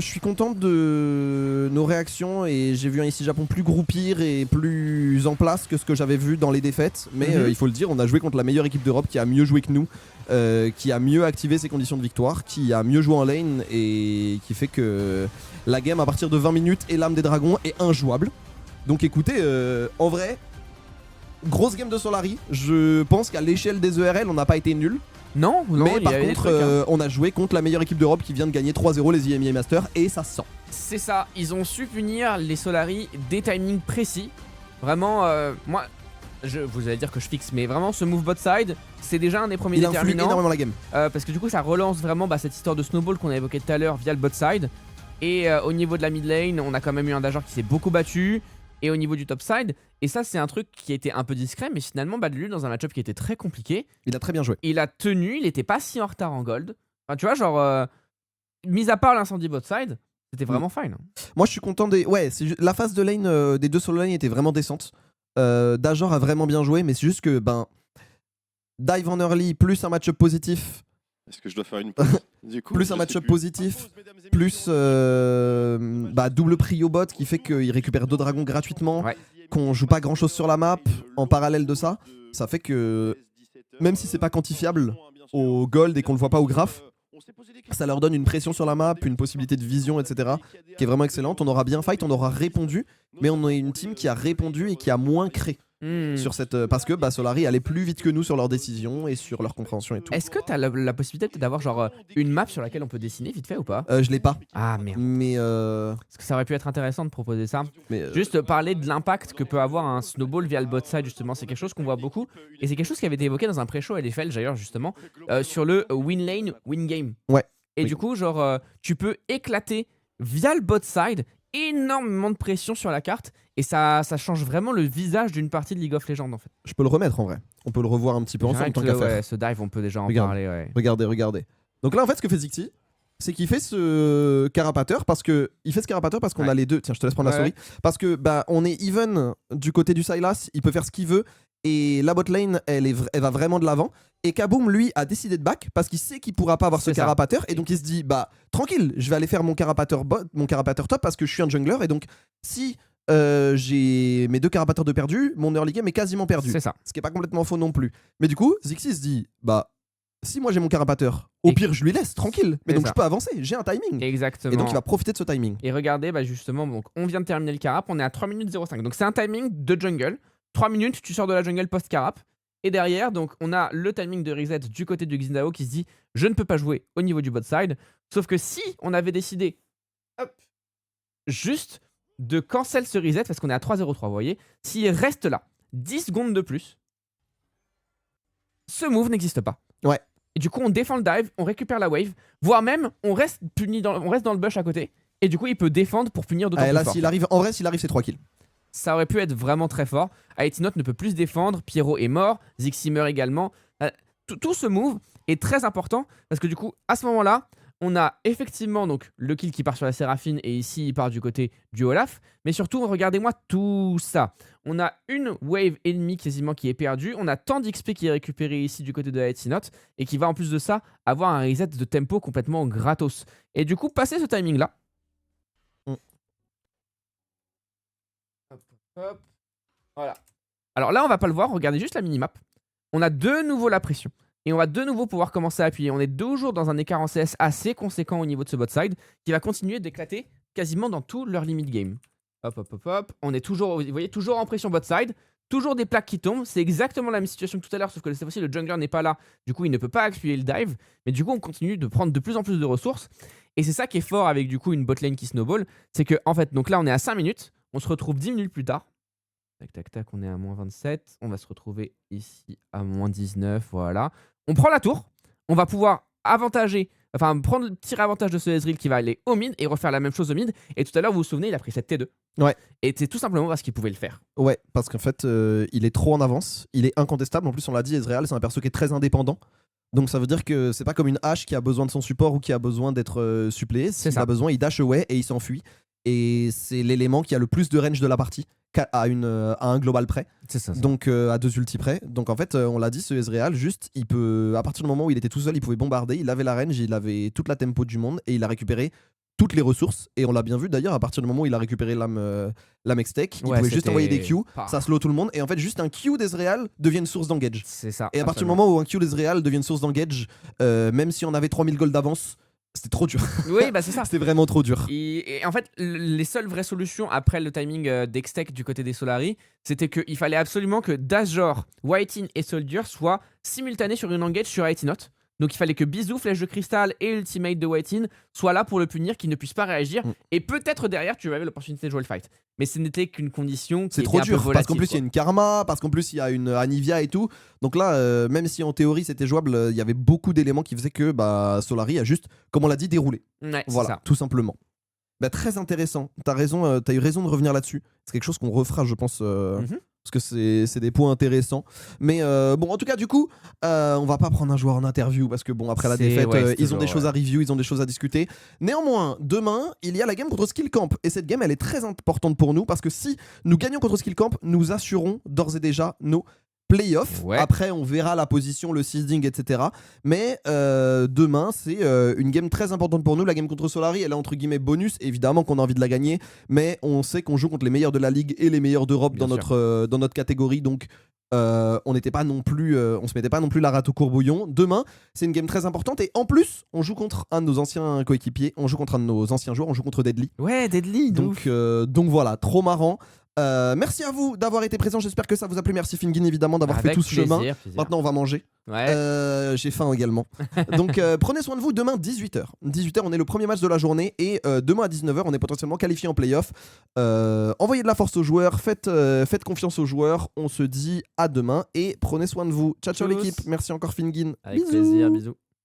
nos réactions et j'ai vu un ici Japon plus groupir et plus en place que ce que j'avais vu dans les défaites. Mais il faut le dire, on a joué contre la meilleure équipe d'Europe qui a mieux joué que nous, qui a mieux activé ses conditions de victoire, qui a mieux joué en lane et qui fait que la game à partir de 20 minutes et l'âme des dragons est injouable. Donc écoutez, en vrai... Grosse game de Solari, je pense qu'à l'échelle des ERL on n'a pas été nul. Non, mais par contre on a joué contre la meilleure équipe d'Europe qui vient de gagner 3-0 les IMEA Masters et ça se sent. C'est ça, ils ont su punir les Solari des timings précis. Vraiment, moi, vous allez dire que je fixe, mais vraiment ce move bot side, c'est déjà un des premiers déterminants. Il influe énormément la game. Parce que du coup ça relance vraiment cette histoire de snowball qu'on a évoqué tout à l'heure via le bot side. Et au niveau de la mid lane, on a quand même eu un Dajor qui s'est beaucoup battu. Et au niveau du top side, et ça c'est un truc qui était un peu discret, mais finalement Badlu dans un match-up qui était très compliqué. Il a très bien joué. Il a tenu, il était pas si en retard en gold. Enfin tu vois genre, mis à part l'incendie bot side, c'était vraiment fine. Moi je suis content des... Ouais, la phase de lane des deux solo lane était vraiment décente. Dajor a vraiment bien joué, mais c'est juste que dive en early plus un match-up positif. Est-ce que je dois faire une pause du coup, plus un match-up positif, plus double prio bot qui fait qu'il récupère 2 dragons gratuitement, qu'on joue pas grand-chose sur la map en parallèle de ça. Ça fait que même si c'est pas quantifiable au gold et qu'on le voit pas au graph, ça leur donne une pression sur la map, une possibilité de vision, etc. qui est vraiment excellente. On aura bien fight, on aura répondu, mais on est une team qui a répondu et qui a moins créé. Sur cette, parce que Solari allait plus vite que nous sur leurs décisions et sur leur compréhension et tout. Est-ce que t'as la possibilité d'avoir genre une map sur laquelle on peut dessiner vite fait ou pas? Je l'ai pas. Ah merde. Mais parce que ça aurait pu être intéressant de proposer ça. Juste parler de l'impact que peut avoir un snowball via le bot side justement, c'est quelque chose qu'on voit beaucoup et c'est quelque chose qui avait été évoqué dans un pré-show à LFL d'ailleurs justement sur le win lane win game. Ouais. Et du coup genre tu peux éclater via le bot side énormément de pression sur la carte et ça change vraiment le visage d'une partie de League of Legends en fait. Je peux le remettre en vrai. On peut le revoir un petit peu ensemble tant qu'à faire. Ce dive on peut déjà en parler. Regardez. Donc là en fait ce que fait Zixi, c'est qu'il fait ce carapateur parce que qu'on a les deux. Tiens, je te laisse prendre la souris. Parce que on est even du côté du Sylas, il peut faire ce qu'il veut et la bot lane elle va vraiment de l'avant. Et Kaboom lui a décidé de back parce qu'il sait qu'il pourra pas avoir ce carapateur et donc il se dit tranquille, je vais aller faire mon carapateur top parce que je suis un jungler et donc si j'ai mes 2 carapateurs de perdu, mon early game est quasiment perdu. C'est ça. Ce qui est pas complètement faux non plus. Mais du coup, Zixi se dit si moi j'ai mon carapateur, au pire je lui laisse tranquille. Mais donc je peux avancer, j'ai un timing. Exactement. Et donc il va profiter de ce timing. Et regardez justement, donc on vient de terminer le carap, on est à 3 minutes 05. Donc c'est un timing de jungle. 3 minutes, tu sors de la jungle post-carap. Et derrière, donc on a le timing de reset du côté de Xindao qui se dit je ne peux pas jouer au niveau du bot side. Sauf que si on avait décidé juste de cancel ce reset, parce qu'on est à 3-0-3, vous voyez, s'il reste là 10 secondes de plus, ce move n'existe pas. Ouais. Et du coup on défend le dive, on récupère la wave, voire même on reste dans le bush à côté. Et du coup il peut défendre pour punir d'autant plus fort. S'il arrive c'est 3 kills. Ça aurait pu être vraiment très fort. Aitinot ne peut plus se défendre, Pierrot est mort, Zixi meurt également. Tout ce move est très important parce que du coup, à ce moment-là, on a effectivement donc le kill qui part sur la Séraphine et ici il part du côté du Olaf. Mais surtout, regardez-moi tout ça. On a une wave ennemie quasiment qui est perdue. On a tant d'XP qui est récupéré ici du côté de Aitinot et qui va en plus de ça avoir un reset de tempo complètement gratos. Et du coup, passer ce timing-là, hop. Voilà. Alors là, on va pas le voir, regardez juste la minimap. On a de nouveau la pression. Et on va de nouveau pouvoir commencer à appuyer. On est toujours dans un écart en CS assez conséquent au niveau de ce bot side qui va continuer d'éclater quasiment dans tout leur limit game. Hop, hop, hop, hop. On est toujours, vous voyez, toujours en pression bot side. Toujours des plaques qui tombent. C'est exactement la même situation que tout à l'heure, sauf que cette fois-ci, le jungler n'est pas là. Du coup, il ne peut pas appuyer le dive. Mais du coup, on continue de prendre de plus en plus de ressources. Et c'est ça qui est fort avec du coup une bot lane qui snowball. C'est que, en fait, donc là, on est à 5 minutes. On se retrouve 10 minutes plus tard. Tac, tac, tac, on est à moins 27. On va se retrouver ici à moins 19. Voilà. On prend la tour. On va pouvoir prendre le petit avantage de ce Ezreal qui va aller au mid et refaire la même chose au mid. Et tout à l'heure, vous vous souvenez, il a pris cette T2. Ouais. Et c'est tout simplement parce qu'il pouvait le faire. Ouais, parce qu'en fait, il est trop en avance. Il est incontestable. En plus, on l'a dit, Ezreal, c'est un perso qui est très indépendant. Donc ça veut dire que c'est pas comme une hache qui a besoin de son support ou qui a besoin d'être suppléée. C'est S'il ça. a besoin, il dash away et il s'enfuit. Et c'est l'élément qui a le plus de range de la partie à un global près. C'est ça. Donc à 2 ultis près. Donc en fait, on l'a dit, ce Ezreal, juste, il peut, à partir du moment où il était tout seul, il pouvait bombarder, il avait la range, il avait toute la tempo du monde et il a récupéré toutes les ressources. Et on l'a bien vu d'ailleurs, à partir du moment où il a récupéré l'âme Extech, il Ouais, pouvait juste c'était- envoyer des Q, Pah. ça slow tout le monde. Et en fait, juste un Q d'Ezreal devient une source d'engage. C'est ça. Et à partir du absolument. moment où un Q d'Ezreal devient une source d'engage, même si on avait 3000 gold d'avance, c'était trop dur. Oui, bah c'est ça. C'était vraiment trop dur. Et en fait, les seules vraies solutions après le timing d'Extech du côté des Solari, c'était qu'il fallait absolument que Dashjor, Whitin et Soldier soient simultanés sur une engage sur Not. Donc il fallait que Bisou, Flèche de Cristal et Ultimate de Whitin soient là pour le punir, qu'il ne puisse pas réagir. Et peut-être derrière, tu avais l'opportunité de jouer le fight. Mais ce n'était qu'une condition qui C'est était trop un peu dur, parce qu'en volatile, plus il y a une Karma, parce qu'en plus il y a une Anivia et tout. Donc là, même si en théorie c'était jouable, il y avait beaucoup d'éléments qui faisaient que Solari a juste, comme on l'a dit, déroulé. Ouais, c'est Voilà, ça. tout simplement. Très intéressant. T'as raison, t'as eu raison de revenir là-dessus. C'est quelque chose qu'on refera, je pense, Mhm. parce que c'est des points intéressants. Mais bon, en tout cas, du coup, on va pas prendre un joueur en interview parce que bon, après la C'est- défaite, ouais, c'est ils ont toujours, des choses à review, ils ont des choses à discuter. Néanmoins, demain, il y a la game contre Skill Camp et cette game, elle est très importante pour nous parce que si nous gagnons contre Skill Camp, nous assurons d'ores et déjà nos playoffs. Ouais. Après, on verra la position, le seeding, etc. Mais demain, c'est une game très importante pour nous. La game contre Solari, elle est entre guillemets bonus. Évidemment qu'on a envie de la gagner, mais on sait qu'on joue contre les meilleurs de la ligue et les meilleurs d'Europe Bien dans notre catégorie. Donc, on n'était pas non plus, on se mettait pas non plus la rate au courbouillon. Demain, c'est une game très importante et en plus, on joue contre un de nos anciens coéquipiers, on joue contre un de nos anciens joueurs, on joue contre Deadly. Ouais, Deadly. Donc voilà, trop marrant. Merci à vous d'avoir été présents. J'espère que ça vous a plu. Merci Fingin évidemment d'avoir fait tout ce chemin. Plaisir. Maintenant, on va manger. Ouais. J'ai faim également. Donc, prenez soin de vous. Demain, 18h. 18h, on est le premier match de la journée. Et demain à 19h, on est potentiellement qualifié en playoff. Envoyez de la force aux joueurs. Faites confiance aux joueurs. On se dit à demain. Et prenez soin de vous. Ciao, ciao Tous. l'équipe. Merci encore, Fingin. Avec Bisous. plaisir. Bisous.